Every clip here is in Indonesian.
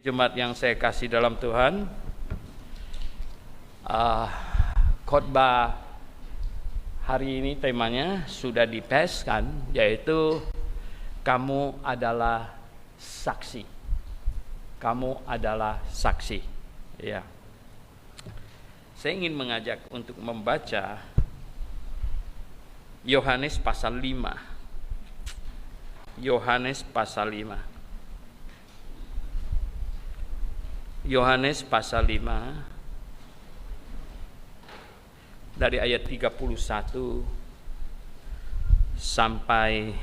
Jemaat yang saya kasih dalam Tuhan, khotbah hari ini temanya sudah dipeskan, yaitu kamu adalah saksi. Kamu adalah saksi. Ya. Saya ingin mengajak untuk membaca Yohanes pasal 5. Yohanes pasal 5. Yohanes pasal 5 dari ayat 31 sampai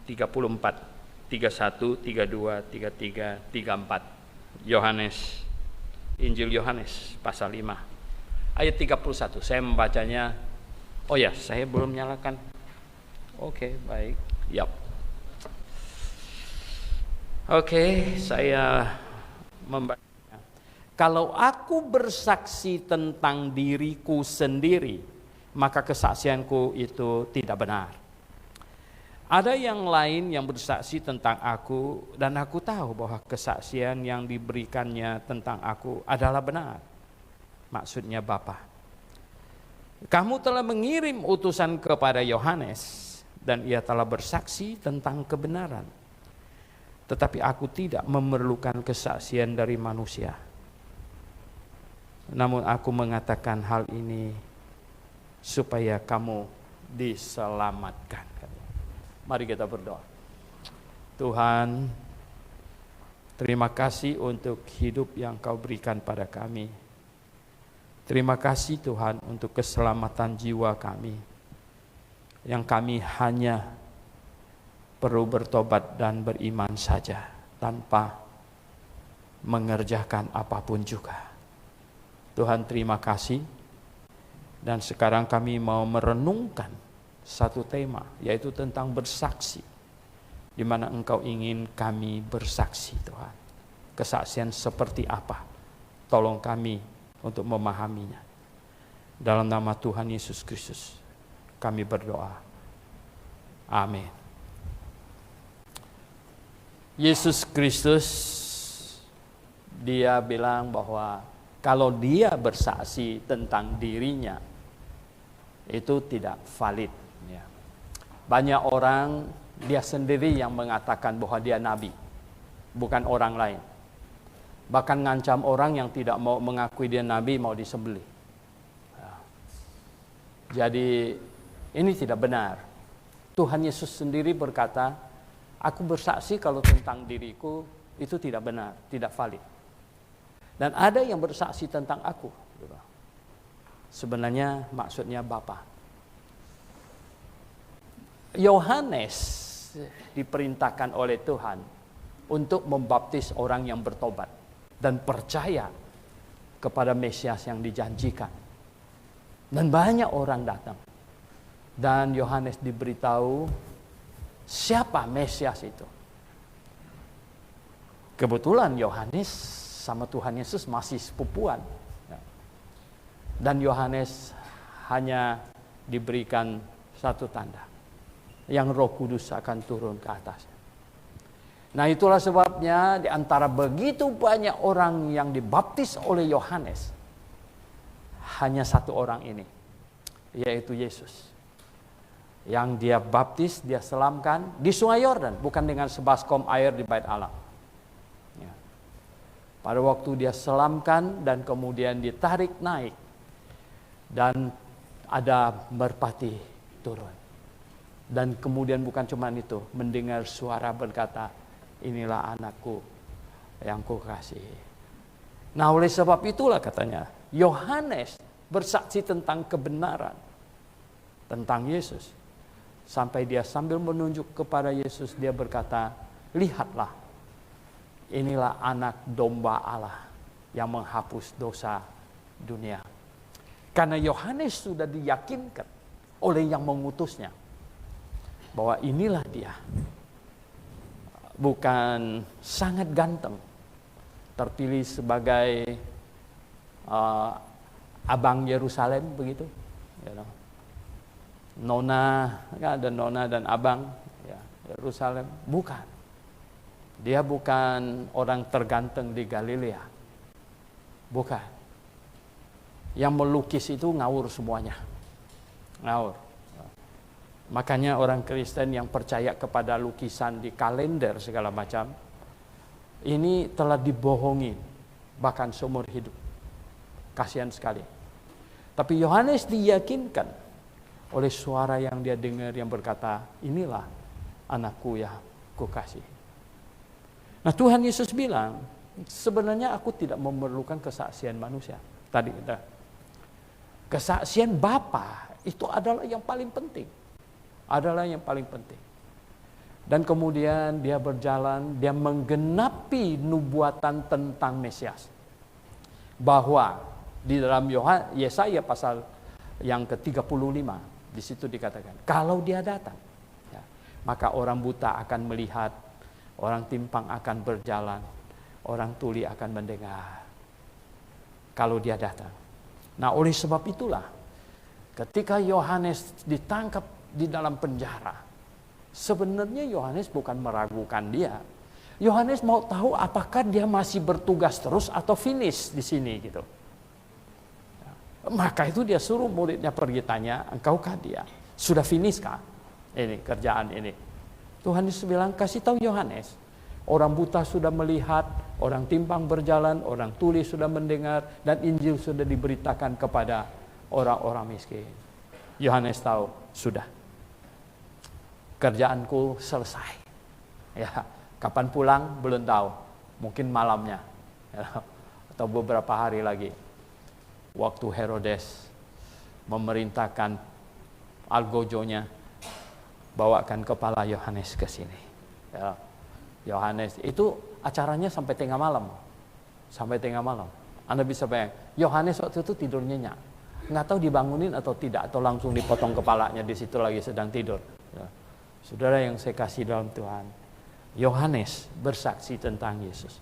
34, 31, 32, 33, 34. Yohanes, Injil Yohanes pasal 5 ayat 31. Saya membacanya. Oh ya, saya belum nyalakan. Oke, baik. Yap. Oke, saya membacanya. Kalau aku bersaksi tentang diriku sendiri, maka kesaksianku itu tidak benar. Ada yang lain yang bersaksi tentang aku, dan aku tahu bahwa kesaksian yang diberikannya tentang aku adalah benar. Maksudnya Bapa. Kamu telah mengirim utusan kepada Yohanes, dan ia telah bersaksi tentang kebenaran. Tetapi aku tidak memerlukan kesaksian dari manusia. Namun aku mengatakan hal ini supaya kamu diselamatkan. Mari kita berdoa. Tuhan, terima kasih untuk hidup yang Kau berikan pada kami. Terima kasih Tuhan untuk keselamatan jiwa kami, yang kami hanya perlu bertobat dan beriman saja tanpa mengerjakan apapun juga. Tuhan, terima kasih. Dan sekarang kami mau merenungkan satu tema, yaitu tentang bersaksi, di mana Engkau ingin kami bersaksi, Tuhan. Kesaksian seperti apa? Tolong kami untuk memahaminya. Dalam nama Tuhan Yesus Kristus kami berdoa. Amin. Yesus Kristus, dia bilang bahwa kalau dia bersaksi tentang dirinya, itu tidak valid. Ya. Banyak orang, dia sendiri yang mengatakan bahwa dia nabi, bukan orang lain. Bahkan ngancam orang yang tidak mau mengakui dia nabi, mau disembelih. Ya. Jadi ini tidak benar. Tuhan Yesus sendiri berkata, aku bersaksi kalau tentang diriku itu tidak benar, tidak valid. Dan ada yang bersaksi tentang aku. Sebenarnya maksudnya Bapa. Yohanes diperintahkan oleh Tuhan untuk membaptis orang yang bertobat dan percaya kepada Mesias yang dijanjikan. Dan banyak orang datang. Dan Yohanes diberitahu siapa Mesias itu. Kebetulan Yohanes sama Tuhan Yesus masih sepupuan. Dan Yohanes hanya diberikan satu tanda, yang Roh Kudus akan turun ke atasnya. Nah, itulah sebabnya di antara begitu banyak orang yang dibaptis oleh Yohanes, hanya satu orang ini, yaitu Yesus. Yang dia baptis, dia selamkan di Sungai Yordan, bukan dengan sebaskom air di Bait Allah. Ya. Pada waktu dia selamkan dan kemudian ditarik naik, dan ada merpati turun. Dan kemudian bukan cuma itu, mendengar suara berkata, inilah anakku yang kukasihi. Nah, oleh sebab itulah katanya, Yohanes bersaksi tentang kebenaran, tentang Yesus. Sampai dia sambil menunjuk kepada Yesus, dia berkata, lihatlah, inilah anak domba Allah yang menghapus dosa dunia. Karena Yohanes sudah diyakinkan oleh yang mengutusnya, bahwa inilah dia. Bukan sangat ganteng, terpilih sebagai abang Yerusalem begitu. Nona, ada nona dan abang, ya, Yerusalem, bukan. Dia bukan orang terganteng di Galilea. Bukan. Yang melukis itu ngawur semuanya. Ngawur. Makanya orang Kristen yang percaya kepada lukisan di kalender segala macam, ini telah dibohongi bahkan seumur hidup. Kasihan sekali. Tapi Yohanes diyakinkan oleh suara yang dia dengar yang berkata, inilah anakku yang kukasihi. Nah, Tuhan Yesus bilang, sebenarnya aku tidak memerlukan kesaksian manusia. Tadi kesaksian Bapa itu adalah yang paling penting. Adalah yang paling penting. Dan kemudian dia berjalan, dia menggenapi nubuatan tentang Mesias. Bahwa di dalam Yesaya pasal yang ke-35, di situ dikatakan, kalau dia datang, ya, maka orang buta akan melihat, orang timpang akan berjalan, orang tuli akan mendengar. Kalau dia datang. Nah, oleh sebab itulah, ketika Yohanes ditangkap di dalam penjara, sebenarnya Yohanes bukan meragukan dia. Yohanes mau tahu apakah dia masih bertugas terus atau finish di sini gitu. Maka itu dia suruh muridnya pergi tanya, engkaukah dia? Sudah finish kah? Ini kerjaan ini. Tuhan Yesus bilang, kasih tahu Yohanes. Orang buta sudah melihat, orang timpang berjalan, orang tuli sudah mendengar, dan Injil sudah diberitakan kepada orang-orang miskin. Yohanes tahu, sudah. Kerjaanku selesai. Ya, kapan pulang belum tahu. Mungkin malamnya. Ya, atau beberapa hari lagi. Waktu Herodes memerintahkan algojonya bawakan kepala Yohanes ke sini. Ya, Yohanes itu acaranya sampai tengah malam. Sampai tengah malam. Anda bisa bayangkan, Yohanes waktu itu tidur nyenyak. Nggak tahu dibangunin atau tidak, atau langsung dipotong kepalanya di situ lagi sedang tidur. Ya. Saudara yang saya kasih dalam Tuhan, Yohanes bersaksi tentang Yesus.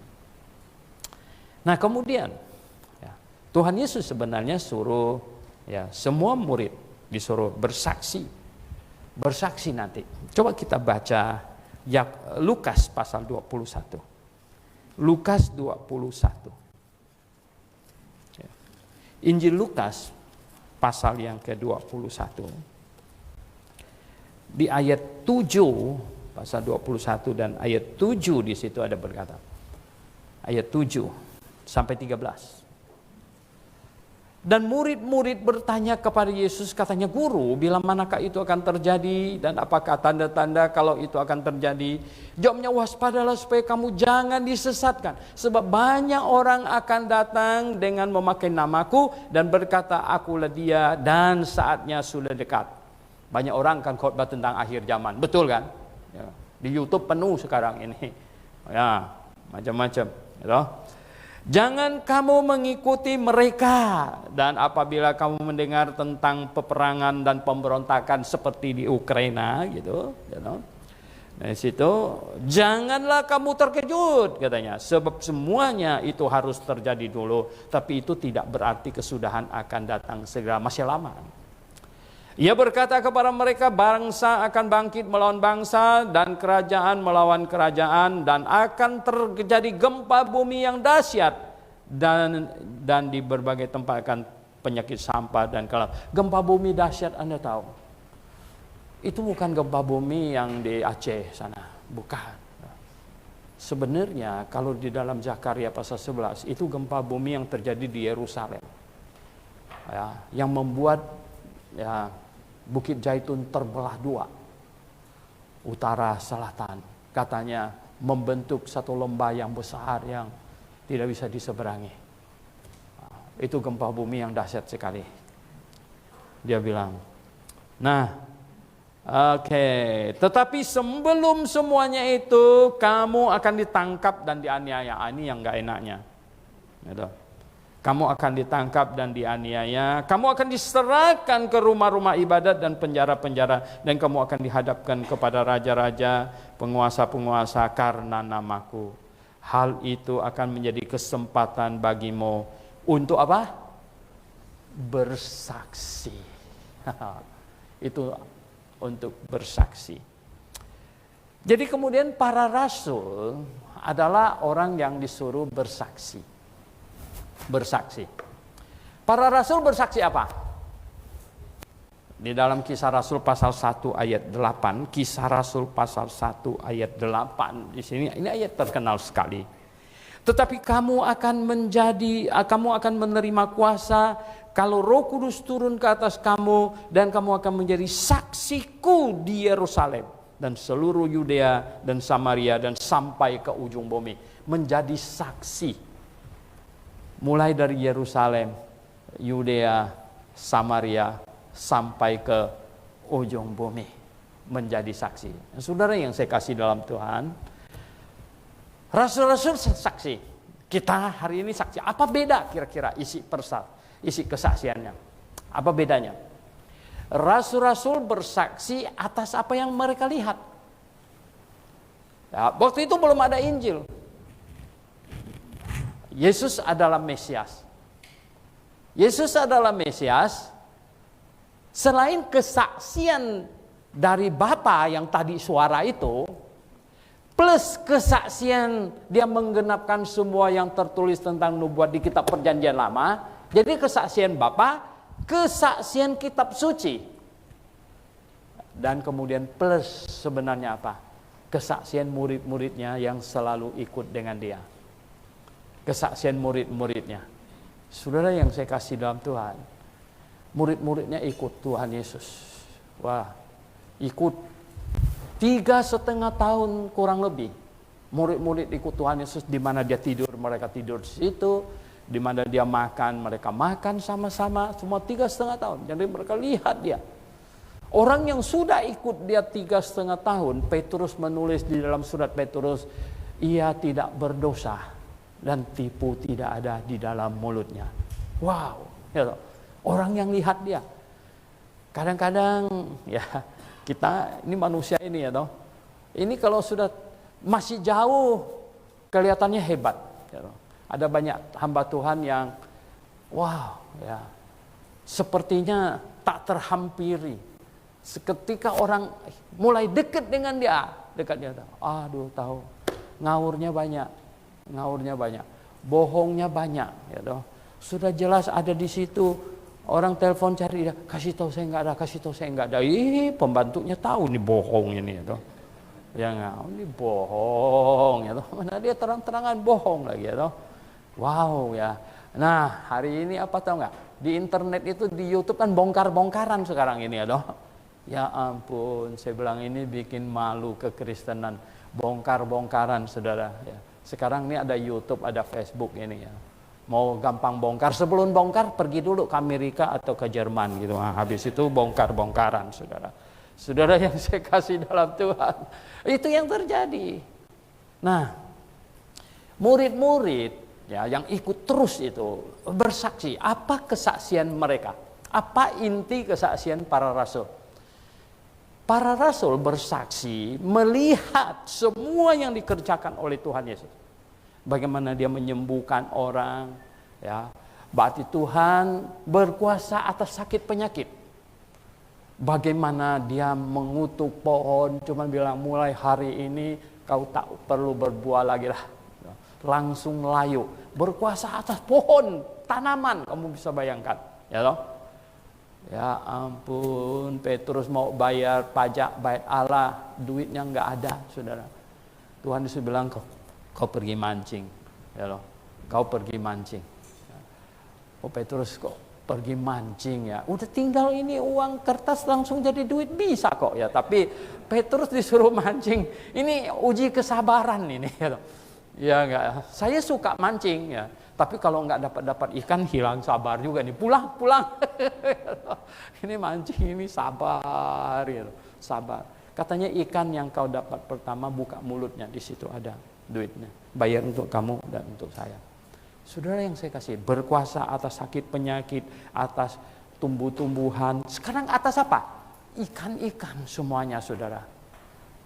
Nah, kemudian ya, Tuhan Yesus sebenarnya suruh ya semua murid disuruh bersaksi. Bersaksi nanti. Coba kita baca ya, Lukas pasal 21. Lukas 21. Ya. Injil Lukas pasal yang ke-21. Di ayat 7 pasal 21 dan ayat 7 di situ ada berkata. Ayat 7 sampai 13. Dan murid-murid bertanya kepada Yesus, katanya, Guru, bila manakah itu akan terjadi dan apakah tanda-tanda kalau itu akan terjadi? Jawabnya, waspadalah supaya kamu jangan disesatkan. Sebab banyak orang akan datang dengan memakai namaku dan berkata, akulah dia dan saatnya sudah dekat. Banyak orang akan khotbah tentang akhir zaman, betul kan? Ya, di YouTube penuh sekarang ini. Ya, macam-macam, gitu. Jangan kamu mengikuti mereka, dan apabila kamu mendengar tentang peperangan dan pemberontakan seperti di Ukraina gitu, Dari situ janganlah kamu terkejut katanya, sebab semuanya itu harus terjadi dulu, tapi itu tidak berarti kesudahan akan datang segera, masih lama. Ia berkata kepada mereka, bangsa akan bangkit melawan bangsa dan kerajaan melawan kerajaan, dan akan terjadi gempa bumi yang dahsyat, dan di berbagai tempat akan penyakit sampah dan kelap. Gempa bumi dahsyat, Anda tahu, itu bukan gempa bumi yang di Aceh sana, bukan. Sebenarnya kalau di dalam Zakaria pasal 11 itu gempa bumi yang terjadi di Yerusalem, ya, yang membuat ya Bukit Zaitun terbelah dua, utara selatan, katanya membentuk satu lembah yang besar yang tidak bisa diseberangi. Itu gempa bumi yang dahsyat sekali. Dia bilang, nah, oke, tetapi sebelum semuanya itu kamu akan ditangkap dan dianiaya. Ini yang gak enaknya. Gitu. Kamu akan ditangkap dan dianiaya. Kamu akan diserahkan ke rumah-rumah ibadat dan penjara-penjara, dan kamu akan dihadapkan kepada raja-raja, penguasa-penguasa karena namaku. Hal itu akan menjadi kesempatan bagimu untuk apa? Bersaksi. Itu untuk bersaksi. Jadi kemudian para rasul adalah orang yang disuruh bersaksi. Bersaksi. Para rasul bersaksi apa? Di dalam Kisah Rasul pasal 1 ayat 8, Kisah Rasul pasal 1 ayat 8. Di sini ini ayat terkenal sekali. Tetapi kamu akan menerima kuasa kalau Roh Kudus turun ke atas kamu, dan kamu akan menjadi saksiku di Yerusalem dan seluruh Yudea dan Samaria dan sampai ke ujung bumi. Menjadi saksi. Mulai dari Yerusalem, Yudea, Samaria sampai ke ujung bumi. Menjadi saksi. Saudara yang saya kasih dalam Tuhan, rasul-rasul saksi. Kita hari ini saksi. Apa beda kira-kira isi kesaksiannya? Apa bedanya? Rasul-rasul bersaksi atas apa yang mereka lihat. Ya, waktu itu belum ada Injil. Yesus adalah Mesias. Yesus adalah Mesias. Selain kesaksian dari Bapa yang tadi suara itu, plus kesaksian dia menggenapkan semua yang tertulis tentang nubuat di kitab Perjanjian Lama. Jadi kesaksian Bapa, kesaksian kitab suci. Dan kemudian plus sebenarnya apa? Kesaksian murid-muridnya yang selalu ikut dengan dia. Kesaksian murid-muridnya. Saudara yang saya kasih dalam Tuhan, murid-muridnya ikut Tuhan Yesus. Wah, ikut 3,5 tahun kurang lebih. Murid-murid ikut Tuhan Yesus, di mana dia tidur, mereka tidur di situ. Di mana dia makan, mereka makan sama-sama. Semua 3,5 tahun. Jadi mereka lihat dia. Orang yang sudah ikut dia 3,5 tahun, Petrus menulis di dalam surat Petrus, ia tidak berdosa dan tipu tidak ada di dalam mulutnya. Wow, ya, orang yang lihat dia. Kadang-kadang ya kita ini manusia ini ya toh. Ini kalau sudah masih jauh kelihatannya hebat. Ya, toh. Ada banyak hamba Tuhan yang wow ya sepertinya tak terhampiri. Seketika orang mulai dekat dengan dia, aduh tahu ngawurnya banyak, bohongnya banyak, ya toh. Sudah jelas ada di situ, orang telepon cari dia, kasih tahu saya nggak ada, pembantunya tahu nih bohong ini, ya toh. Ya nggak, ini bohong, ya toh. Mana dia terang-terangan bohong lagi, ya toh. Wow ya. Nah hari ini apa tahu nggak? Di internet itu di YouTube kan bongkar-bongkaran sekarang ini, ya toh. Ya ampun, saya bilang ini bikin malu kekristenan, bongkar-bongkaran saudara. Ya. Sekarang ini ada YouTube, ada Facebook ini ya. Mau gampang bongkar, sebelum bongkar pergi dulu ke Amerika atau ke Jerman gitu. Nah, habis itu bongkar-bongkaran saudara. Saudara yang saya kasih dalam Tuhan, itu yang terjadi. Nah, murid-murid ya yang ikut terus itu bersaksi. Apa kesaksian mereka? Apa inti kesaksian para rasul? Para rasul bersaksi melihat semua yang dikerjakan oleh Tuhan Yesus. Bagaimana dia menyembuhkan orang, ya. Berarti Tuhan berkuasa atas sakit penyakit. Bagaimana dia mengutuk pohon, cuma bilang mulai hari ini kau tak perlu berbuah lagi lah. Langsung layu. Berkuasa atas pohon, tanaman, kamu bisa bayangkan, ya loh. Ya ampun, Petrus mau bayar pajak bait Allah, duitnya nggak ada, saudara. Tuhan Yesus bilang kau pergi mancing, ya loh. Kau pergi mancing. Oh Petrus kok pergi mancing ya? Udah tinggal ini uang kertas langsung jadi duit bisa kok ya. Tapi Petrus disuruh mancing, ini uji kesabaran ini, ya loh. Ya enggak, saya suka mancing ya. Tapi kalau nggak dapat ikan hilang sabar juga nih. Pulang. Ini mancing ini sabar, gitu. Sabar. Katanya ikan yang kau dapat pertama buka mulutnya, di situ ada duitnya. Bayar untuk kamu dan untuk saya. Saudara yang saya kasih, berkuasa atas sakit penyakit, atas tumbuh-tumbuhan. Sekarang atas apa? Ikan-ikan semuanya, saudara.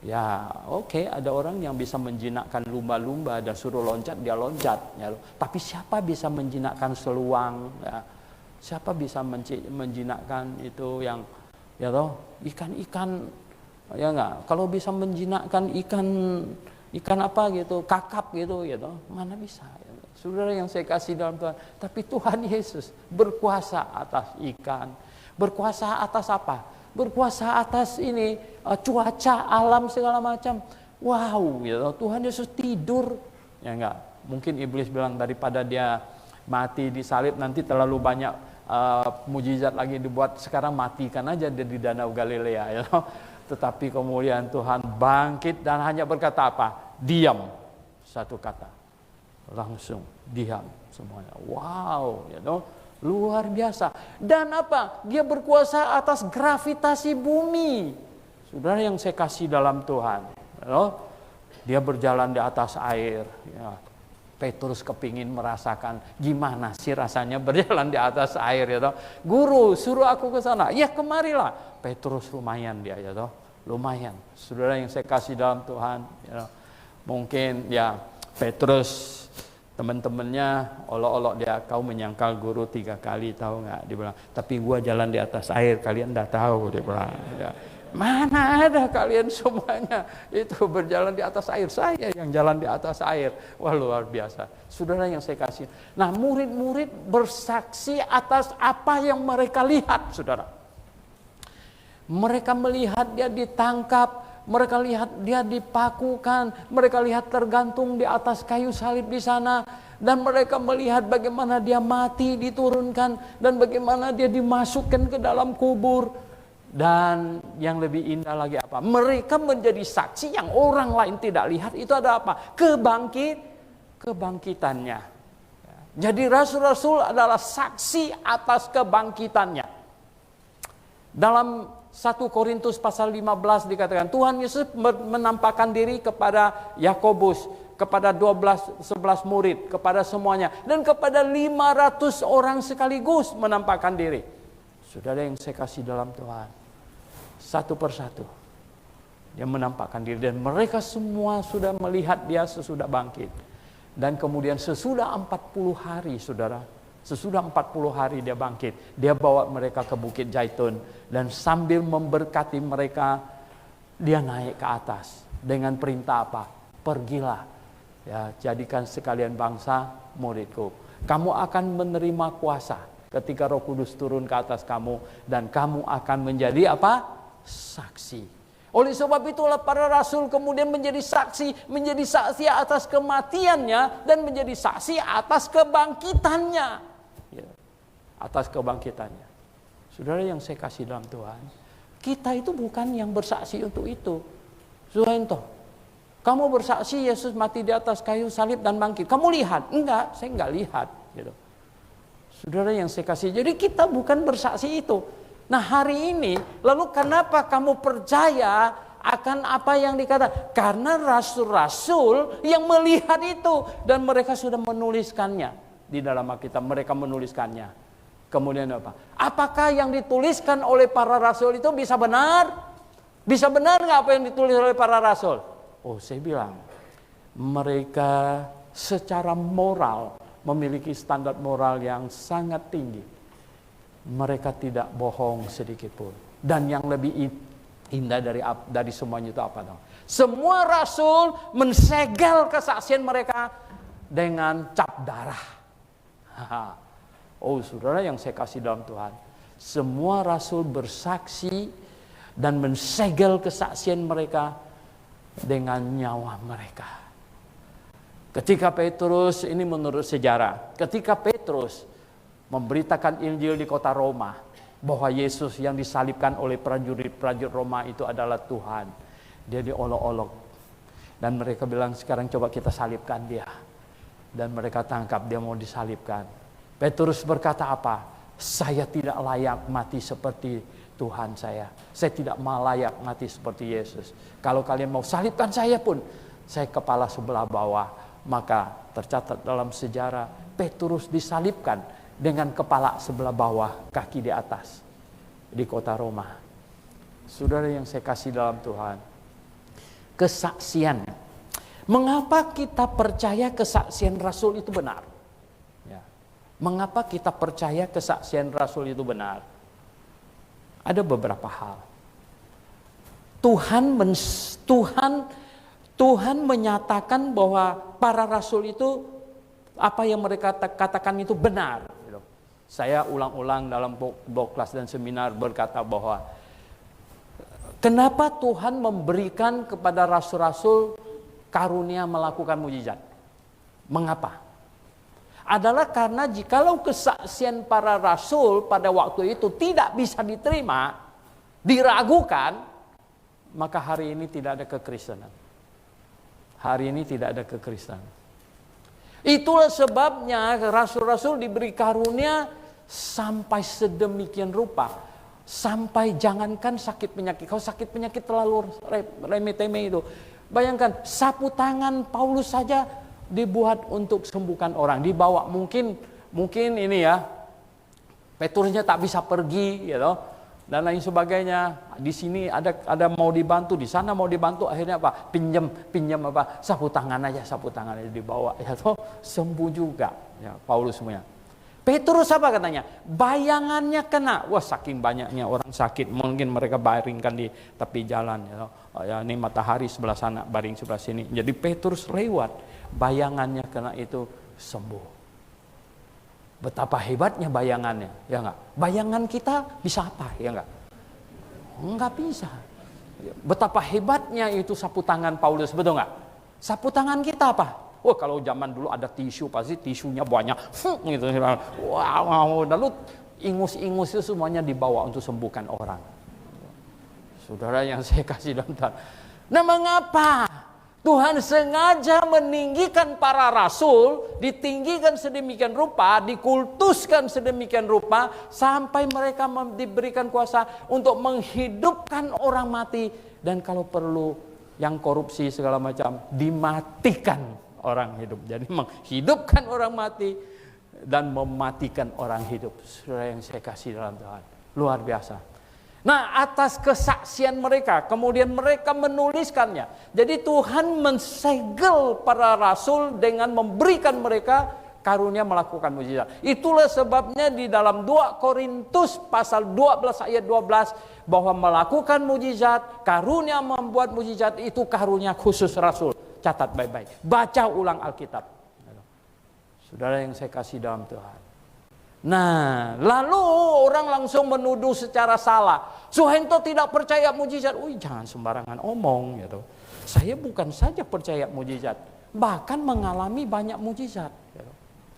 Ya oke, ada orang yang bisa menjinakkan lumba-lumba dan suruh loncat, dia loncat. Ya. Tapi siapa bisa menjinakkan seluang? Ya. Siapa bisa menjinakkan itu yang ya toh ikan-ikan? Ya enggak. Kalau bisa menjinakkan ikan ikan apa gitu, kakap gitu, mana bisa. Saudara yang saya kasih dalam Tuhan, tapi Tuhan Yesus berkuasa atas ikan, berkuasa atas apa? Berkuasa atas ini cuaca, alam segala macam. Wow, Tuhan Yesus tidur, ya enggak? Mungkin iblis bilang daripada dia mati disalib nanti terlalu banyak mujizat lagi dibuat, sekarang matikan aja dia di Danau Galilea, Tetapi kemudian Tuhan bangkit dan hanya berkata apa? Diam. Satu kata. Langsung diam semuanya. Wow, luar biasa. Dan apa? Dia berkuasa atas gravitasi bumi. Saudara yang saya kasih dalam Tuhan. Dia berjalan di atas air. Ya. Petrus kepingin merasakan gimana sih rasanya berjalan di atas air. Guru, suruh aku ke sana. Ya kemarilah. Petrus lumayan dia, lumayan. Saudara yang saya kasih dalam Tuhan. Mungkin ya Petrus, teman-temannya olok-olok dia, kau menyangkal guru 3 kali, tahu nggak? Dia bilang, tapi gua jalan di atas air, kalian nggak tahu. Dia bilang, mana ada kalian semuanya itu berjalan di atas air, saya yang jalan di atas air. Wah, luar biasa. Saudara yang saya kasih. Nah, murid-murid bersaksi atas apa yang mereka lihat, saudara. Mereka melihat dia ditangkap, mereka lihat dia dipakukan, mereka lihat tergantung di atas kayu salib di sana, dan mereka melihat bagaimana dia mati, diturunkan, dan bagaimana dia dimasukkan ke dalam kubur. Dan yang lebih indah lagi apa? Mereka menjadi saksi yang orang lain tidak lihat. Itu ada apa? Kebangkitannya. Jadi rasul-rasul adalah saksi atas kebangkitannya. Dalam 1 Korintus pasal 15 dikatakan Tuhan Yesus menampakkan diri kepada Yakobus, kepada 11 murid, kepada semuanya, dan kepada 500 orang sekaligus menampakkan diri. Saudara yang saya kasih dalam Tuhan, satu persatu dia menampakkan diri, dan mereka semua sudah melihat dia sesudah bangkit. Dan kemudian sesudah 40 hari, saudara, sesudah 40 hari dia bangkit, dia bawa mereka ke Bukit Zaitun, dan sambil memberkati mereka, dia naik ke atas dengan perintah apa? Pergilah, ya, jadikan sekalian bangsa muridku. Kamu akan menerima kuasa ketika Roh Kudus turun ke atas kamu, dan kamu akan menjadi apa? Saksi. Oleh sebab itulah para rasul kemudian menjadi saksi atas kematiannya, dan menjadi saksi atas kebangkitannya. Atas kebangkitannya. Saudara yang saya kasih dalam Tuhan, kita itu bukan yang bersaksi untuk itu. Saudara, kamu bersaksi Yesus mati di atas kayu salib dan bangkit, kamu lihat? Enggak, saya enggak lihat. Saudara yang saya kasih, jadi kita bukan bersaksi itu. Nah, hari ini, lalu kenapa kamu percaya akan apa yang dikatakan? Karena rasul-rasul yang melihat itu, dan mereka sudah menuliskannya di dalam Alkitab. Mereka menuliskannya. Kemudian apa? Apakah yang dituliskan oleh para rasul itu bisa benar? Bisa benar nggak apa yang ditulis oleh para rasul? Oh, saya bilang, mereka secara moral memiliki standar moral yang sangat tinggi. Mereka tidak bohong sedikit pun. Dan yang lebih indah dari semuanya itu apa dong? Semua rasul mensegel kesaksian mereka dengan cap darah. Oh, saudara yang saya kasih dalam Tuhan, semua rasul bersaksi dan mensegel kesaksian mereka dengan nyawa mereka. Ketika Petrus, ini menurut sejarah, ketika Petrus memberitakan Injil di kota Roma, bahwa Yesus yang disalibkan oleh prajurit-prajurit Roma itu adalah Tuhan, dia diolok-olok. Dan mereka bilang, sekarang coba kita salibkan dia. Dan mereka tangkap, dia mau disalibkan. Petrus berkata apa? Saya tidak layak mati seperti Tuhan saya. Saya tidak layak mati seperti Yesus. Kalau kalian mau salibkan saya pun, saya kepala sebelah bawah. Maka tercatat dalam sejarah, Petrus disalibkan dengan kepala sebelah bawah, kaki di atas, di kota Roma. Saudara yang saya kasih dalam Tuhan, kesaksian. Mengapa kita percaya kesaksian Rasul itu benar? Mengapa kita percaya kesaksian Rasul itu benar? Ada beberapa hal. Tuhan Tuhan menyatakan bahwa para rasul itu apa yang mereka katakan itu benar. Saya ulang-ulang dalam blog kelas dan seminar berkata bahwa kenapa Tuhan memberikan kepada rasul-rasul karunia melakukan mujizat? Mengapa? Adalah karena jikalau kesaksian para rasul pada waktu itu tidak bisa diterima, diragukan, maka hari ini tidak ada kekristenan. Hari ini tidak ada kekristenan. Itulah sebabnya rasul-rasul diberi karunia sampai sedemikian rupa. Sampai jangankan sakit penyakit. Kalau sakit penyakit terlalu remeh-temeh itu. Bayangkan sapu tangan Paulus saja dibuat untuk sembuhkan orang. Dibawa mungkin ini ya. Petrusnya tak bisa pergi gitu. Dan lain sebagainya. Di sini ada mau dibantu, di sana mau dibantu, akhirnya apa? Pinjam apa? Sapu tangan aja dibawa ya toh, sembuh juga ya Paulus semuanya. Petrus apa katanya? Bayangannya kena. Wah, saking banyaknya orang sakit, mungkin mereka baringkan di tepi jalan ya toh. Ya ini matahari sebelah sana, baring sebelah sini. Jadi Petrus lewat, bayangannya kena itu sembuh. Betapa hebatnya bayangannya, ya enggak? Bayangan kita bisa apa, ya enggak? Enggak bisa. Betapa hebatnya itu sapu tangan Paulus, betul enggak? Sapu tangan kita apa? Wah, kalau zaman dulu ada tisu, pasti tisunya banyak. Gitu. Wow, lalu ingus-ingus itu semuanya dibawa untuk sembuhkan orang. Saudara yang saya kasih dalam Tuhan. Nah, mengapa Tuhan sengaja meninggikan para rasul, ditinggikan sedemikian rupa, dikultuskan sedemikian rupa, sampai mereka diberikan kuasa untuk menghidupkan orang mati, dan kalau perlu yang korupsi segala macam, dimatikan orang hidup. Jadi menghidupkan orang mati dan mematikan orang hidup. Saudara yang saya kasih dalam Tuhan, luar biasa. Nah, atas kesaksian mereka, kemudian mereka menuliskannya. Jadi Tuhan mensegel para rasul dengan memberikan mereka karunia melakukan mujizat. Itulah sebabnya di dalam 2 Korintus pasal 12 ayat 12 bahwa melakukan mujizat, karunia membuat mujizat itu karunia khusus rasul. Catat baik-baik. Baca ulang Alkitab. Saudara yang saya kasih dalam Tuhan. Nah, lalu orang langsung menuduh secara salah. Suhento tidak percaya mujizat. Jangan sembarangan omong gitu. Saya bukan saja percaya mujizat, bahkan mengalami banyak mujizat.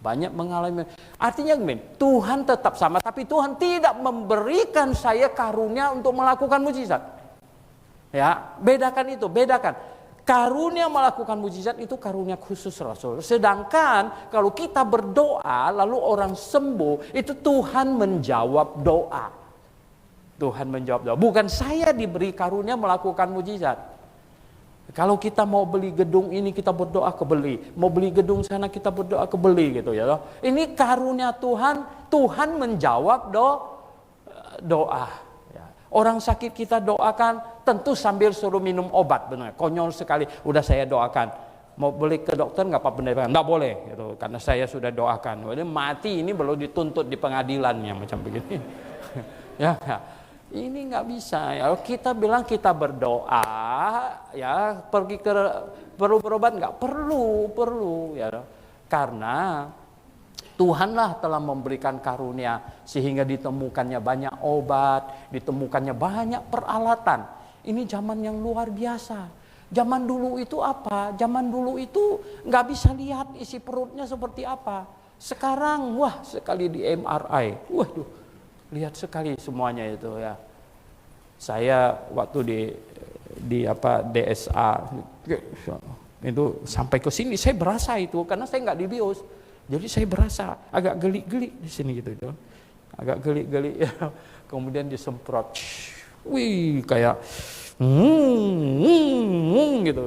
Banyak mengalami. Artinya gini, Tuhan tetap sama, tapi Tuhan tidak memberikan saya karunia untuk melakukan mujizat. Ya, bedakan itu, bedakan. Karunia melakukan mujizat itu karunia khusus rasul. Sedangkan kalau kita berdoa lalu orang sembuh, itu Tuhan menjawab doa. Tuhan menjawab doa. Bukan saya diberi karunia melakukan mujizat. Kalau kita mau beli gedung ini kita berdoa kebeli, mau beli gedung sana kita berdoa kebeli gitu ya. Ini karunia Tuhan, Tuhan menjawab doa. Orang sakit kita doakan, tentu sambil suruh minum obat, benar. Konyol sekali, udah saya doakan. Mau beli ke dokter nggak apa-apa, nggak boleh, gitu. Karena saya sudah doakan. Jadi mati ini belum dituntut di pengadilannya macam begini. Ya, ini nggak bisa. Ya, kita bilang kita berdoa, ya pergi ke perlu berobat nggak perlu, ya. Karena Tuhanlah telah memberikan karunia sehingga ditemukannya banyak obat, ditemukannya banyak peralatan. Ini zaman yang luar biasa. Zaman dulu itu apa? Zaman dulu itu nggak bisa lihat isi perutnya seperti apa. Sekarang wah sekali di MRI, waduh lihat sekali semuanya itu ya. Saya waktu di DSA itu sampai ke sini saya berasa itu karena saya nggak dibius. Jadi saya berasa agak geli-geli di sini gitu, agak geli-geli. Ya. Kemudian disemprot, wih kayak, gitu.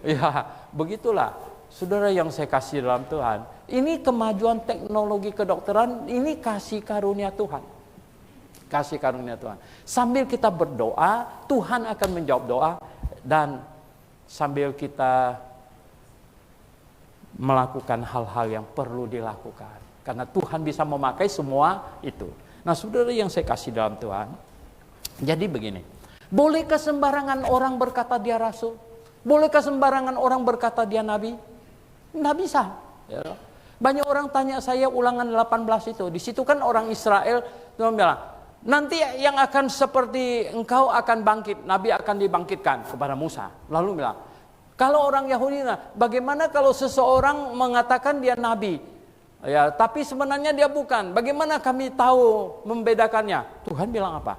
Ya begitulah, saudara yang saya kasih dalam Tuhan. Ini kemajuan teknologi kedokteran, ini kasih karunia Tuhan, kasih karunia Tuhan. Sambil kita berdoa, Tuhan akan menjawab doa dan sambil kita melakukan hal-hal yang perlu dilakukan. Karena Tuhan bisa memakai semua itu. Nah saudara yang saya kasih dalam Tuhan. Jadi begini. Bolehkah sembarangan orang berkata dia rasul? Bolehkah sembarangan orang berkata dia nabi? Nggak bisa. Ya. Banyak orang tanya saya Ulangan 18 itu. Di situ kan orang Israel Tuhan bilang, nanti yang akan seperti engkau akan bangkit, nabi akan dibangkitkan kepada Musa. Lalu bilang, kalau orang Yahudi, bagaimana kalau seseorang mengatakan dia nabi? Ya, tapi sebenarnya dia bukan. Bagaimana kami tahu membedakannya? Tuhan bilang apa?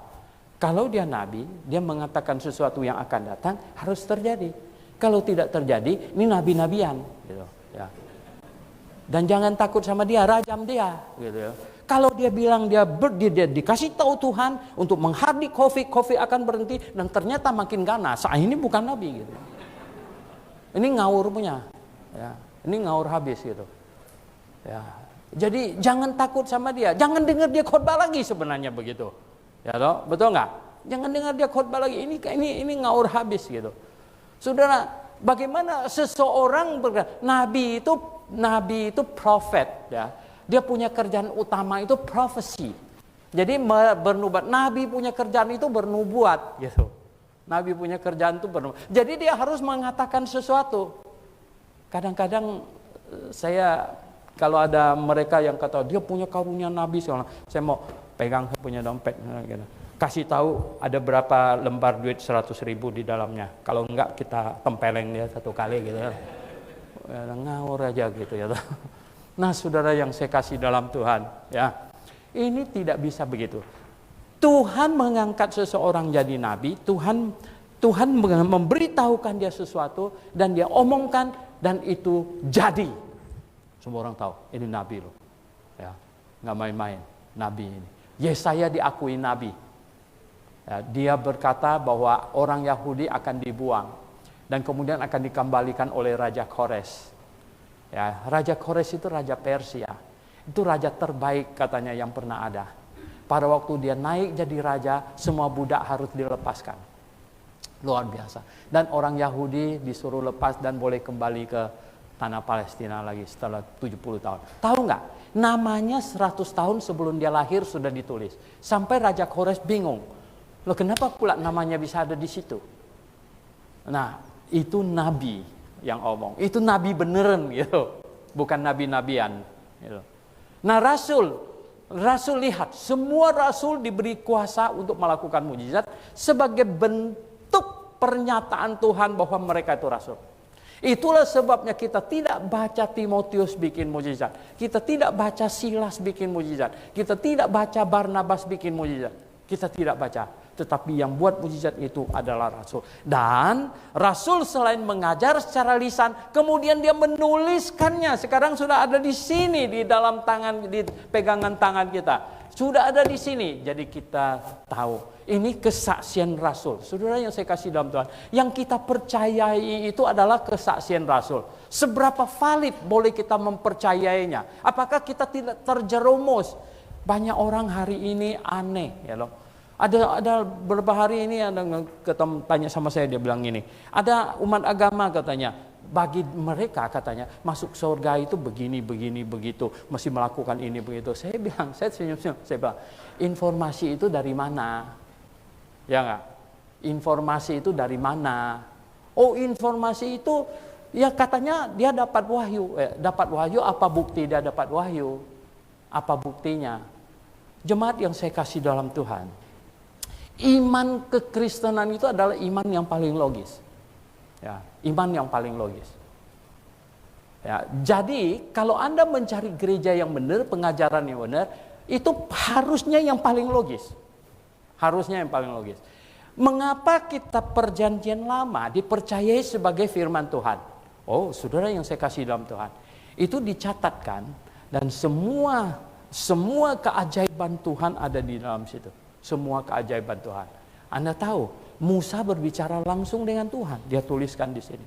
Kalau dia nabi, dia mengatakan sesuatu yang akan datang harus terjadi. Kalau tidak terjadi, ini nabi-nabian, gitu. Ya. Dan jangan takut sama dia, rajam dia, gitu ya. Kalau dia bilang dia dikasih tahu Tuhan untuk menghardik COVID akan berhenti dan ternyata makin ganas. Ini bukan nabi, gitu. Ini ngawur punya, ya. Ini ngawur habis, gitu. Ya. Jadi jangan takut sama dia, jangan dengar dia khotbah lagi sebenarnya begitu. Ya toh, betul nggak? Jangan dengar dia khotbah lagi. Ini ngawur habis, gitu. Saudara, bagaimana seseorang berkata, nabi itu prophet, ya. Dia punya kerjaan utama itu profesi. Jadi bernubuat. Nabi punya kerjaan itu bernubuat, gitu. Nabi punya kerjaan itu bernubuat. Jadi dia harus mengatakan sesuatu. Kadang-kadang saya kalau ada mereka yang kata dia punya karunia nabi, saya mau pegang punya dompet, gitu. Kasih tahu ada berapa lembar duit 100.000 di dalamnya. Kalau enggak kita tempeleng dia satu kali, gitu ya. Ngawur aja, gitu ya. Nah, saudara yang saya kasih dalam Tuhan, ya, ini tidak bisa begitu. Tuhan mengangkat seseorang jadi nabi, Tuhan memberitahukan dia sesuatu dan dia omongkan dan itu jadi. Semua orang tahu ini nabi loh, ya, nggak main-main nabi ini. Yesaya diakui nabi. Ya, dia berkata bahwa orang Yahudi akan dibuang dan kemudian akan dikembalikan oleh Raja Kores. Ya, Raja Kores itu Raja Persia. Itu raja terbaik katanya yang pernah ada. Pada waktu dia naik jadi raja, semua budak harus dilepaskan. Luar biasa. Dan orang Yahudi disuruh lepas dan boleh kembali ke tanah Palestina lagi setelah 70 tahun. Tahu nggak? Namanya 100 tahun sebelum dia lahir sudah ditulis. Sampai Raja Kores bingung. Loh, kenapa pula namanya bisa ada di situ? Nah, itu nabi yang omong. Itu nabi beneran, gitu. Bukan nabi-nabian, gitu. Nah, Rasul lihat, semua rasul diberi kuasa untuk melakukan mujizat sebagai bentuk pernyataan Tuhan bahwa mereka itu rasul. Itulah sebabnya kita tidak baca Timotius bikin mujizat. Kita tidak baca Silas bikin mujizat. Kita tidak baca Barnabas bikin mujizat. Kita tidak baca. Tetapi yang buat mujizat itu adalah rasul. Dan rasul selain mengajar secara lisan, kemudian dia menuliskannya. Sekarang sudah ada di sini, di dalam tangan, di pegangan tangan kita. Sudah ada di sini. Jadi kita tahu. Ini kesaksian rasul. Saudara yang saya kasih dalam Tuhan. Yang kita percayai itu adalah kesaksian rasul. Seberapa valid boleh kita mempercayainya? Apakah kita tidak terjerumus? Banyak orang hari ini aneh, ya loh. Ada beberapa hari ini ada tanya sama saya, dia bilang gini, ada umat agama katanya, bagi mereka katanya masuk surga itu begini begitu, mesti melakukan ini begitu. Saya bilang, saya senyum-senyum, saya bilang, informasi itu dari mana? Ya enggak? Informasi itu dari mana? Oh, informasi itu ya katanya dia dapat wahyu. Dapat wahyu, apa bukti dia dapat wahyu? Apa buktinya? Jemaat yang saya kasih dalam Tuhan, iman kekristenan itu adalah iman yang paling logis. Ya, iman yang paling logis. Ya, jadi kalau Anda mencari gereja yang benar, pengajaran yang benar, itu harusnya yang paling logis. Harusnya yang paling logis. Mengapa kita perjanjian lama dipercayai sebagai firman Tuhan? Oh, saudara yang saya kasih dalam Tuhan, itu dicatatkan dan semua keajaiban Tuhan ada di dalam situ. Semua keajaiban Tuhan. Anda tahu, Musa berbicara langsung dengan Tuhan. Dia tuliskan di sini.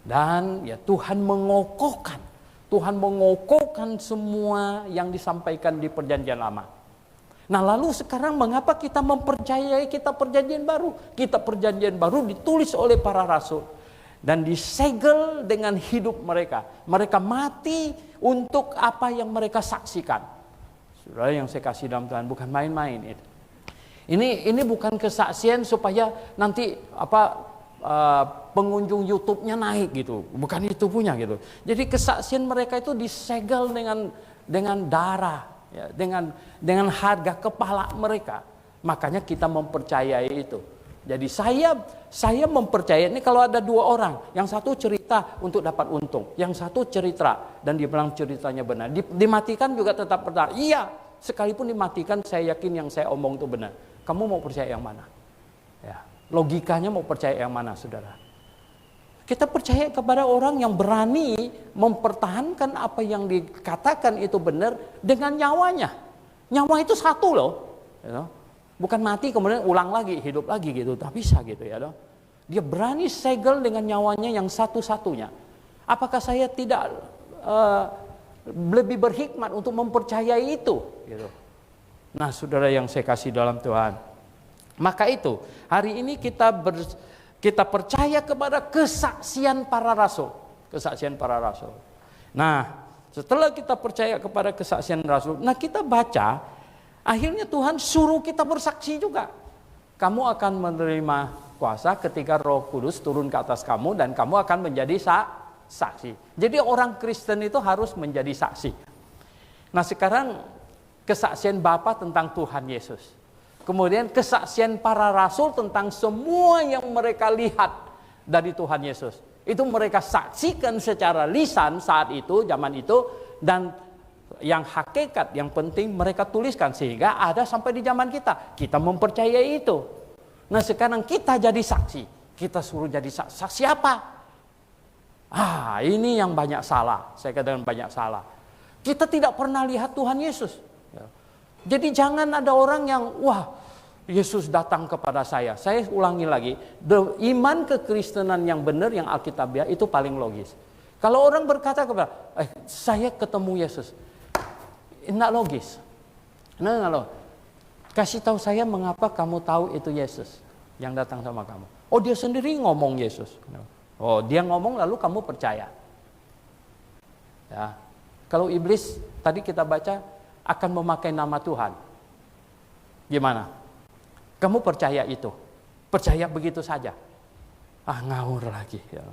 Dan ya Tuhan mengokohkan semua yang disampaikan di perjanjian lama. Nah, lalu sekarang mengapa kita mempercayai kita perjanjian baru? Kita perjanjian baru ditulis oleh para rasul dan disegel dengan hidup mereka. Mereka mati untuk apa yang mereka saksikan. Saudara yang saya kasih dalam Tuhan, bukan main-main itu. Ini bukan kesaksian supaya nanti pengunjung YouTube-nya naik gitu. Bukan itu punya gitu. Jadi kesaksian mereka itu disegel dengan darah, ya, dengan harga kepala mereka. Makanya kita mempercayai itu. Jadi saya mempercayai ini kalau ada dua orang, yang satu cerita untuk dapat untung, yang satu cerita dan dia bilang ceritanya benar. Dimatikan juga tetap benar. Iya, sekalipun dimatikan saya yakin yang saya omong itu benar. Kamu mau percaya yang mana? Ya, logikanya mau percaya yang mana, saudara? Kita percaya kepada orang yang berani mempertahankan apa yang dikatakan itu benar dengan nyawanya. Nyawa itu satu loh. Ya. Bukan mati kemudian ulang lagi, hidup lagi gitu. Tak bisa gitu ya. Dia berani segel dengan nyawanya yang satu-satunya. Apakah saya tidak lebih berhikmat untuk mempercayai itu? Gitu. Nah saudara yang saya kasih dalam Tuhan. Maka itu hari ini kita percaya kepada kesaksian para rasul. Kesaksian para rasul. Nah setelah kita percaya kepada kesaksian rasul, nah kita baca. Akhirnya Tuhan suruh kita bersaksi juga. Kamu akan menerima kuasa ketika Roh Kudus turun ke atas kamu dan kamu akan menjadi saksi. Jadi orang Kristen itu harus menjadi saksi. Nah sekarang kesaksian Bapa tentang Tuhan Yesus. Kemudian kesaksian para rasul tentang semua yang mereka lihat dari Tuhan Yesus. Itu mereka saksikan secara lisan saat itu, zaman itu, dan yang hakikat, yang penting mereka tuliskan sehingga ada sampai di zaman kita. Kita mempercayai itu. Nah sekarang kita jadi saksi. Kita suruh jadi saksi. Saksi apa? Ini yang banyak salah. Saya katakan banyak salah. Kita tidak pernah lihat Tuhan Yesus. Jadi jangan ada orang yang, wah Yesus datang kepada saya. Saya ulangi lagi. Iman kekristenan yang benar, yang alkitabiah itu paling logis. Kalau orang berkata kepada, saya ketemu Yesus. Tidak logis. Nah, kasih tahu saya mengapa kamu tahu itu Yesus yang datang sama kamu. Oh dia sendiri ngomong Yesus. Oh dia ngomong lalu kamu percaya. Ya. Kalau iblis tadi kita baca akan memakai nama Tuhan. Gimana? Kamu percaya itu? Percaya begitu saja? Ngawur lagi. Ya.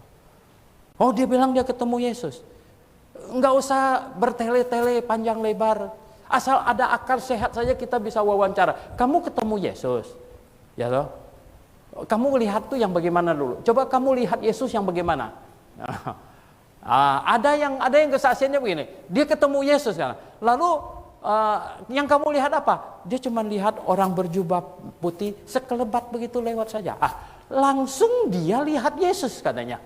Oh dia bilang dia ketemu Yesus. Enggak usah bertele-tele panjang lebar. Asal ada akal sehat saja kita bisa wawancara. Kamu ketemu Yesus. Ya toh? Kamu lihat tuh yang bagaimana dulu? Coba kamu lihat Yesus yang bagaimana? Ada yang kesaksiannya begini. Dia ketemu Yesus kan. Lalu yang kamu lihat apa? Dia cuma lihat orang berjubah putih sekelebat begitu lewat saja. Langsung dia lihat Yesus katanya.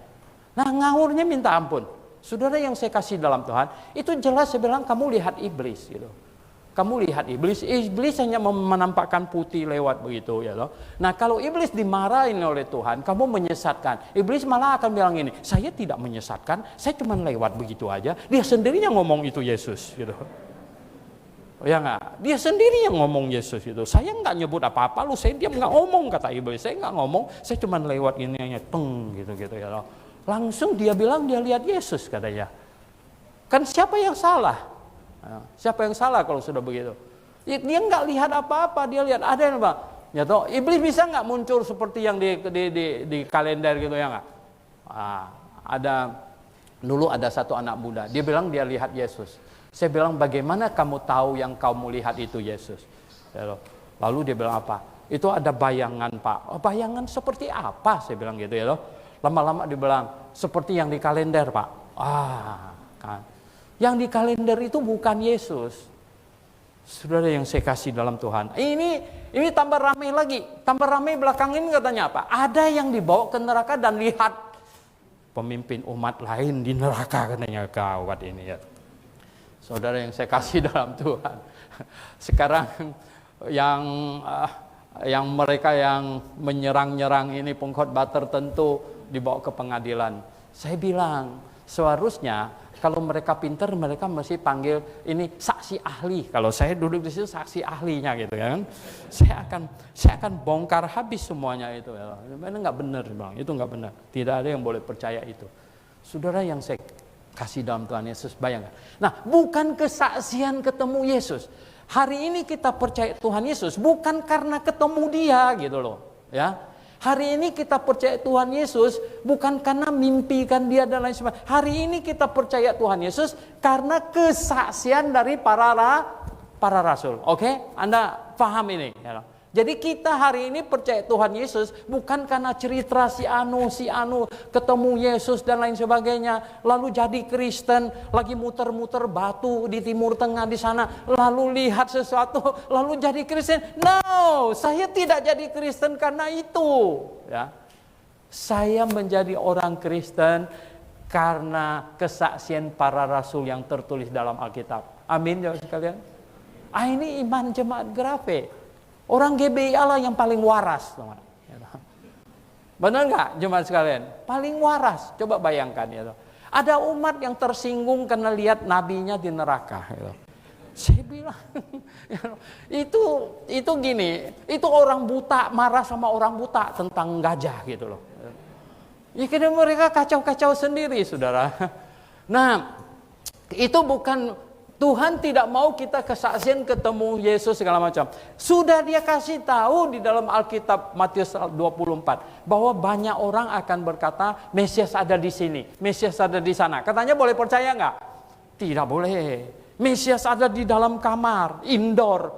Nah, ngawurnya minta ampun. Saudara yang saya kasih dalam Tuhan, itu jelas saya bilang kamu lihat iblis gitu. Kamu lihat iblis hanya menampakkan putih lewat begitu ya loh. Nah, kalau iblis dimarahin oleh Tuhan, kamu menyesatkan. Iblis malah akan bilang ini, saya tidak menyesatkan, saya cuma lewat begitu aja. Dia sendirinya ngomong itu Yesus gitu. Ya enggak? Dia sendiri yang ngomong Yesus itu. Saya enggak nyebut apa-apa lu, saya diam enggak ngomong kata iblis. Saya enggak ngomong, saya cuma lewat ini hanya teng gitu ya loh. Langsung dia bilang dia lihat Yesus katanya. Kan siapa yang salah? Siapa yang salah kalau sudah begitu? Dia enggak lihat apa-apa, dia lihat ada yang apa? Ya toh, iblis bisa enggak muncul seperti yang di kalender gitu ya enggak? Dulu ada satu anak muda, dia bilang dia lihat Yesus. Saya bilang bagaimana kamu tahu yang kamu lihat itu Yesus? Ya toh. Lalu dia bilang apa? Itu ada bayangan Pak. Bayangan seperti apa? Saya bilang gitu ya toh. Lama-lama dibilang seperti yang di kalender Pak. Kan. Yang di kalender itu bukan Yesus. Saudara yang saya kasih dalam Tuhan. Ini tambah ramai lagi. Tambah ramai belakang ini katanya apa? Ada yang dibawa ke neraka dan lihat pemimpin umat lain di neraka katanya. Gawat ini ya. Saudara yang saya kasih dalam Tuhan. Sekarang yang mereka yang menyerang-nyerang ini pengkhotbah tertentu dibawa ke pengadilan. Saya bilang seharusnya kalau mereka pintar mereka mesti panggil ini saksi ahli. Kalau saya duduk di situ saksi ahlinya gitu kan. Saya akan bongkar habis semuanya itu. Itu enggak benar Bang. Itu enggak benar. Tidak ada yang boleh percaya itu. Saudara yang saya kasih dalam Tuhan Yesus, bayangkan. Nah, bukan kesaksian ketemu Yesus. Hari ini kita percaya Tuhan Yesus bukan karena ketemu dia gitu loh, ya. Hari ini kita percaya Tuhan Yesus bukan karena mimpikan dia dan lain sebagainya. Hari ini kita percaya Tuhan Yesus karena kesaksian dari para rasul. Oke? Anda paham ini? Jadi kita hari ini percaya Tuhan Yesus bukan karena cerita si anu ketemu Yesus dan lain sebagainya, lalu jadi Kristen, lagi muter-muter batu di Timur Tengah di sana, lalu lihat sesuatu, lalu jadi Kristen. No, saya tidak jadi Kristen karena itu. Ya, saya menjadi orang Kristen karena kesaksian para rasul yang tertulis dalam Alkitab. Amin ya sekalian. Ini iman jemaat Grape. Orang GBI Allah yang paling waras, teman. Benar nggak jemaat sekalian? Paling waras. Coba bayangkan ya. Ada umat yang tersinggung karena lihat nabinya di neraka. Ya. Saya bilang itu gini, itu orang buta marah sama orang buta tentang gajah gitu loh. Ya kira mereka kacau-kacau sendiri, saudara. Nah, itu bukan. Tuhan tidak mau kita kesaksian ketemu Yesus segala macam. Sudah dia kasih tahu di dalam Alkitab Matius 24 bahwa banyak orang akan berkata Mesias ada di sini, Mesias ada di sana. Katanya boleh percaya nggak? Tidak boleh. Mesias ada di dalam kamar, indoor.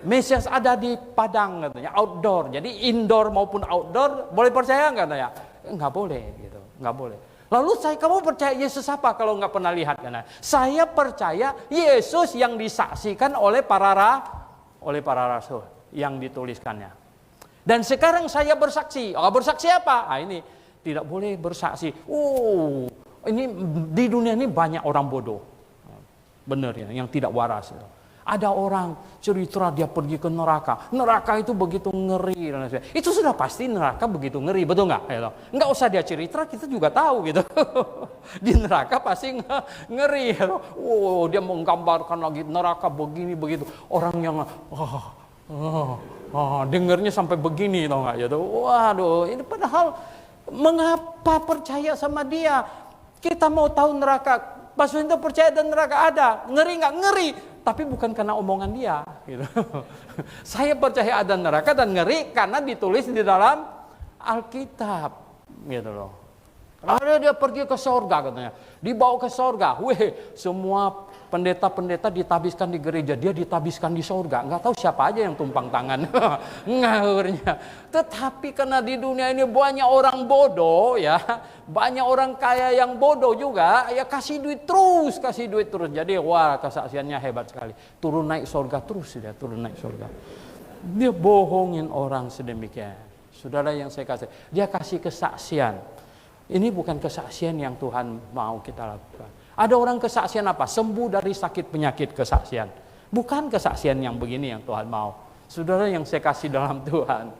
Mesias ada di padang katanya, outdoor. Jadi indoor maupun outdoor boleh percaya nggak katanya? Nggak boleh gitu, nggak boleh. Lalu kamu percaya Yesus apa kalau nggak pernah lihat? Karena saya percaya Yesus yang disaksikan oleh para rasul yang dituliskannya. Dan sekarang saya bersaksi. Bersaksi apa? Ini tidak boleh bersaksi. Ini di dunia ini banyak orang bodoh. Benar ya, yang tidak waras. Ada orang cerita dia pergi ke neraka. Neraka itu begitu ngeri. Itu sudah pasti neraka begitu ngeri, betul nggak? Nggak usah dia cerita, kita juga tahu gitu. Di neraka pasti ngeri. Dia menggambarkan lagi neraka begini begitu. Orang yang dengernya sampai begini, tau nggak? Waduh, ini padahal mengapa percaya sama dia? Kita mau tahu neraka. Pas itu percaya dan neraka ada. Ngeri nggak? Ngeri. Tapi bukan karena omongan dia. Gitu. Saya percaya ada neraka dan ngeri karena ditulis di dalam Alkitab. Gitu loh. Ada dia pergi ke sorga katanya. Dibawa ke sorga. Semua pendeta-pendeta ditabiskan di gereja. Dia ditabiskan di sorga. Nggak tahu siapa aja yang tumpang tangan. Ngawurnya. Tetapi karena di dunia ini banyak orang bodoh ya. Banyak orang kaya yang bodoh juga. Ya kasih duit terus. Jadi kesaksiannya hebat sekali. Turun naik sorga terus dia. Turun naik sorga. Dia bohongin orang sedemikian. Saudara yang saya kasih. Dia kasih kesaksian. Ini bukan kesaksian yang Tuhan mau kita lakukan. Ada orang kesaksian apa? Sembuh dari sakit penyakit kesaksian. Bukan kesaksian yang begini yang Tuhan mau. Saudara yang saya kasih dalam Tuhan.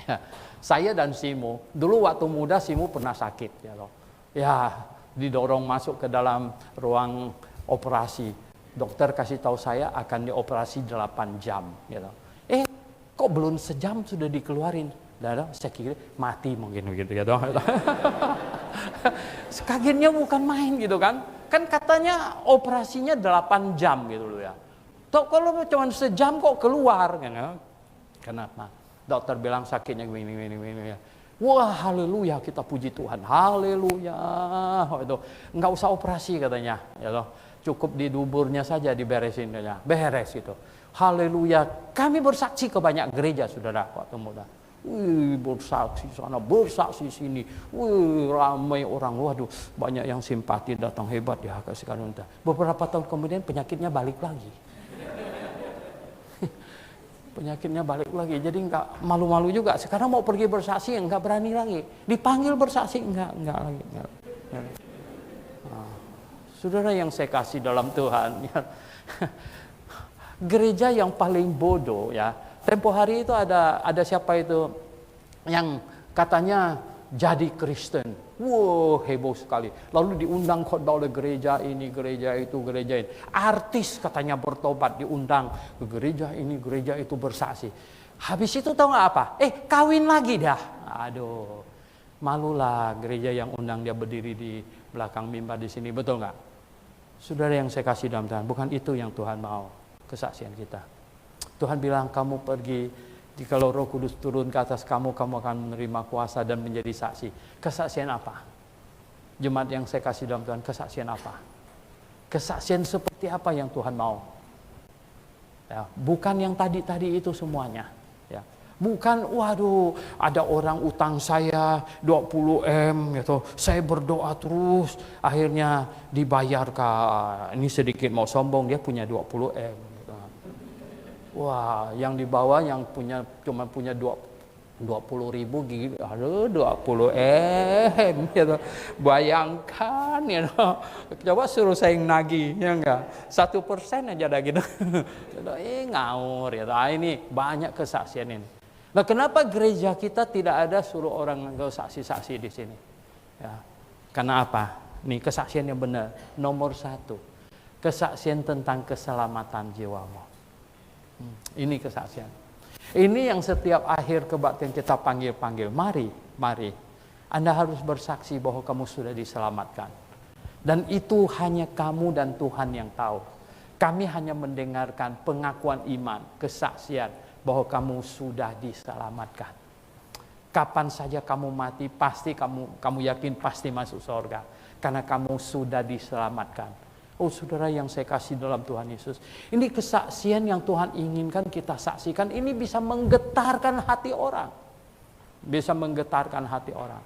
Ya, saya dan Simo, dulu waktu muda Simo pernah sakit. Ya, didorong masuk ke dalam ruang operasi. Dokter kasih tahu saya akan dioperasi 8 jam. Kok belum sejam sudah dikeluarin? Saya kira mati mungkin gitu ya. Kagetnya bukan main gitu kan. Kan katanya operasinya 8 jam gitu loh ya. Kalau cuma sejam kok keluar kan. Kenapa? Dokter bilang sakitnya gini. Wah, haleluya, kita puji Tuhan. Haleluya. Enggak usah operasi katanya, ya toh. Cukup di duburnya saja diberesin katanya. Beres gitu. Haleluya. Kami bersaksi ke banyak gereja Saudara waktu muda. Bersaksi sana, bersaksi sini. Ramai orang. Waduh, banyak yang simpati datang, hebat ya sekarang. Beberapa tahun kemudian penyakitnya balik lagi. Jadi nggak malu-malu juga. Sekarang mau pergi bersaksi nggak berani lagi. Dipanggil bersaksi nggak lagi. Saudara yang saya kasih dalam Tuhan. Gereja yang paling bodoh ya. Tempo hari itu ada siapa itu yang katanya jadi Kristen. Heboh sekali. Lalu diundang khotbah oleh gereja ini, gereja itu, gereja ini. Artis katanya bertobat diundang ke gereja ini, gereja itu bersaksi. Habis itu tahu nggak apa? Kawin lagi dah. Aduh, malulah gereja yang undang dia berdiri di belakang mimbar di sini, betul nggak? Saudara yang saya kasih dalam Tuhan, bukan itu yang Tuhan mau kesaksian kita. Tuhan bilang kamu pergi Jikalau Roh Kudus turun ke atas kamu, kamu akan menerima kuasa dan menjadi saksi. Kesaksian apa? Jemaat yang saya kasih dalam Tuhan, kesaksian apa? Kesaksian seperti apa yang Tuhan mau? Ya, bukan yang tadi-tadi itu semuanya. Ya. Bukan, waduh, ada orang utang saya 20 M, gitu. Saya berdoa terus, akhirnya dibayarkan. Ini sedikit mau sombong, dia punya 20 M. Gitu. Wah, yang di bawah yang cuma punya 20.000 gitu, aduh 20 M, gitu. Bayangkan, coba suruh saya nagih, ya enggak, 1% aja dah gitu. Ngawur, ya. Ini banyak kesaksian ini. Nah, kenapa gereja kita tidak ada suruh orang saksi-saksi di sini? Ya, karena apa? Nih kesaksian yang benar. Nomor 1, kesaksian tentang keselamatan jiwamu. Ini kesaksian. Ini yang setiap akhir kebaktian kita panggil-panggil. Mari. Anda harus bersaksi bahwa kamu sudah diselamatkan. Dan itu hanya kamu dan Tuhan yang tahu. Kami hanya mendengarkan pengakuan iman, kesaksian bahwa kamu sudah diselamatkan. Kapan saja kamu mati, pasti kamu yakin pasti masuk surga. Karena kamu sudah diselamatkan. Oh saudara yang saya kasih dalam Tuhan Yesus, ini kesaksian yang Tuhan inginkan kita saksikan. Ini bisa menggetarkan hati orang. Bisa menggetarkan hati orang.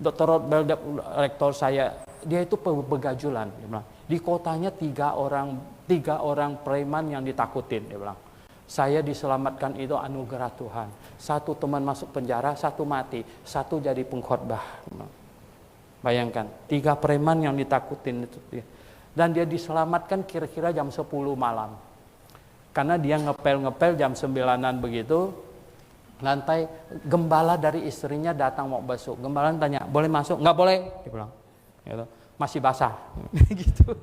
Dr. Rod Beldeck, rektor saya, dia itu begajulan. Dia bilang, di kotanya 3 orang preman yang ditakutin. Dia bilang, saya diselamatkan itu anugerah Tuhan. 1 teman masuk penjara, 1 mati, 1 jadi pengkhotbah. Bayangkan, 3 preman yang ditakutin itu. Dan dia diselamatkan kira-kira jam 10 malam. Karena dia ngepel jam 9-an begitu. Lantai, gembala dari istrinya datang mau masuk. Gembala tanya, boleh masuk? Nggak boleh. Dia bilang, gitu. Masih basah. Gitu.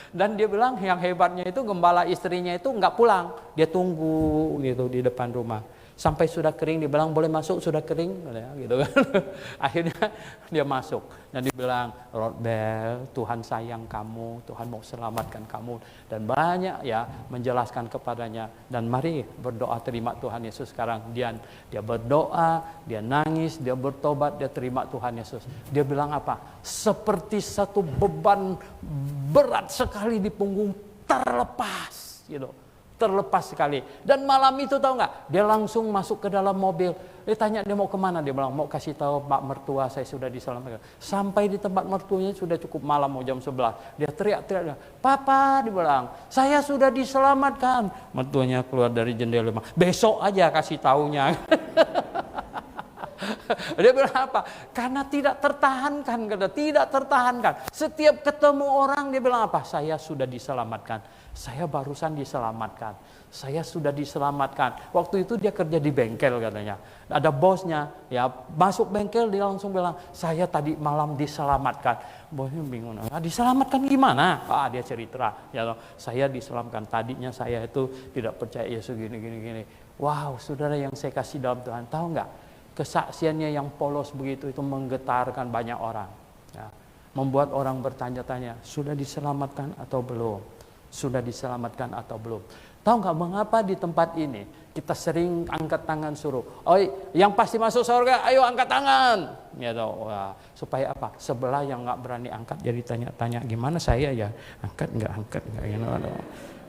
Dan dia bilang yang hebatnya itu gembala istrinya itu nggak pulang. Dia tunggu gitu di depan rumah. Sampai sudah kering, dia bilang boleh masuk, sudah kering, gitu kan. Akhirnya dia masuk dan dia bilang, Rod Bell, Tuhan sayang kamu, Tuhan mau selamatkan kamu, dan banyak ya menjelaskan kepadanya. Dan mari berdoa terima Tuhan Yesus sekarang. Dia berdoa, dia nangis, dia bertobat, dia terima Tuhan Yesus. Dia bilang apa? Seperti satu beban berat sekali di punggung terlepas, gitu. Terlepas sekali. Dan malam itu tahu nggak? Dia langsung masuk ke dalam mobil. Dia tanya dia mau kemana? Dia bilang mau kasih tahu Pak mertua saya sudah diselamatkan. Sampai di tempat mertuanya sudah cukup malam, mau jam 11. Dia teriak-teriak. Papa, dia bilang, saya sudah diselamatkan. Mertuanya keluar dari jendela. Besok aja kasih taunya. Dia bilang apa? Karena tidak tertahankan. Tidak tertahankan. Setiap ketemu orang dia bilang apa? Saya sudah diselamatkan. Saya barusan diselamatkan. Saya sudah diselamatkan. Waktu itu dia kerja di bengkel katanya. Ada bosnya, ya masuk bengkel dia langsung bilang, saya tadi malam diselamatkan. Bosnya bingung. Diselamatkan gimana? Dia cerita. Ya, saya diselamatkan. Tadinya saya itu tidak percaya Yesus gini. Wow, saudara yang saya kasih dalam Tuhan, tahu nggak? Kesaksiannya yang polos begitu itu menggetarkan banyak orang. Ya, membuat orang bertanya-tanya, sudah diselamatkan atau belum? Sudah diselamatkan atau belum? Tahu nggak mengapa di tempat ini kita sering angkat tangan suruh, yang pasti masuk surga, ayo angkat tangan, ya supaya apa? Sebelah yang nggak berani angkat jadi tanya-tanya, gimana saya ya angkat nggak,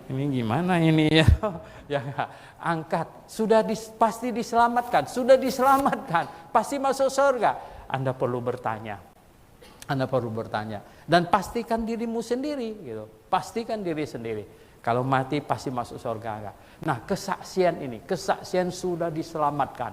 ini gimana ini ya? Ya angkat, pasti diselamatkan, sudah diselamatkan, pasti masuk surga. Anda perlu bertanya. Dan pastikan dirimu sendiri gitu. Pastikan diri sendiri. Kalau mati pasti masuk surga. Nah, kesaksian sudah diselamatkan.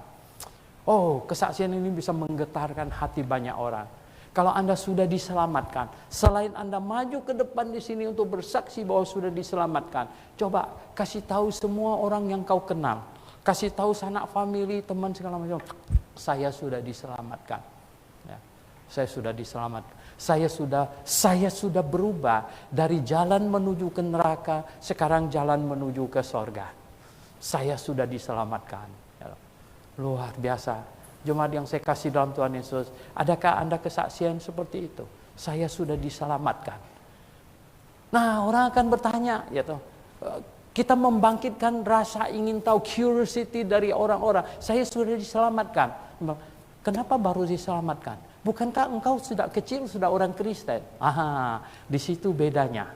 Oh, kesaksian ini bisa menggetarkan hati banyak orang. Kalau Anda sudah diselamatkan, selain Anda maju ke depan di sini untuk bersaksi bahwa sudah diselamatkan, coba kasih tahu semua orang yang kau kenal. Kasih tahu sanak famili, teman segala macam. Saya sudah diselamatkan. Saya sudah diselamatkan. Saya sudah berubah dari jalan menuju ke neraka, sekarang jalan menuju ke sorga. Saya sudah diselamatkan. Luar biasa. Jemaat yang saya kasih dalam Tuhan Yesus, adakah Anda kesaksian seperti itu? Saya sudah diselamatkan. Nah, orang akan bertanya, Kita membangkitkan rasa ingin tahu, curiosity dari orang-orang. Saya sudah diselamatkan. Kenapa baru diselamatkan? Bukankah engkau sudah kecil, sudah orang Kristen? Di situ bedanya.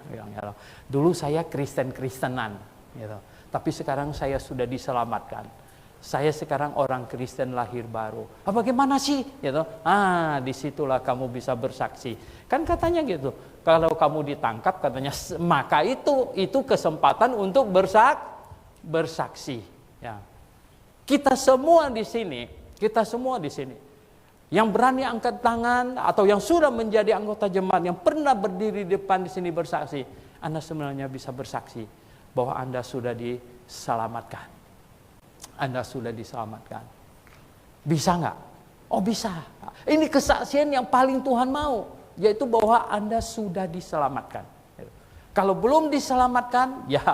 Dulu saya Kristen-Kristenan, gitu. Tapi sekarang saya sudah diselamatkan. Saya sekarang orang Kristen lahir baru. Bagaimana sih? Gitu. Disitulah kamu bisa bersaksi. Kan katanya gitu. Kalau kamu ditangkap, katanya, maka itu kesempatan untuk bersaksi. Ya. Kita semua di sini, yang berani angkat tangan atau yang sudah menjadi anggota jemaat, yang pernah berdiri di depan di sini bersaksi, Anda sebenarnya bisa bersaksi bahwa Anda sudah diselamatkan. Anda sudah diselamatkan. Bisa nggak? Oh bisa. Ini kesaksian yang paling Tuhan mau. Yaitu bahwa Anda sudah diselamatkan. Kalau belum diselamatkan, ya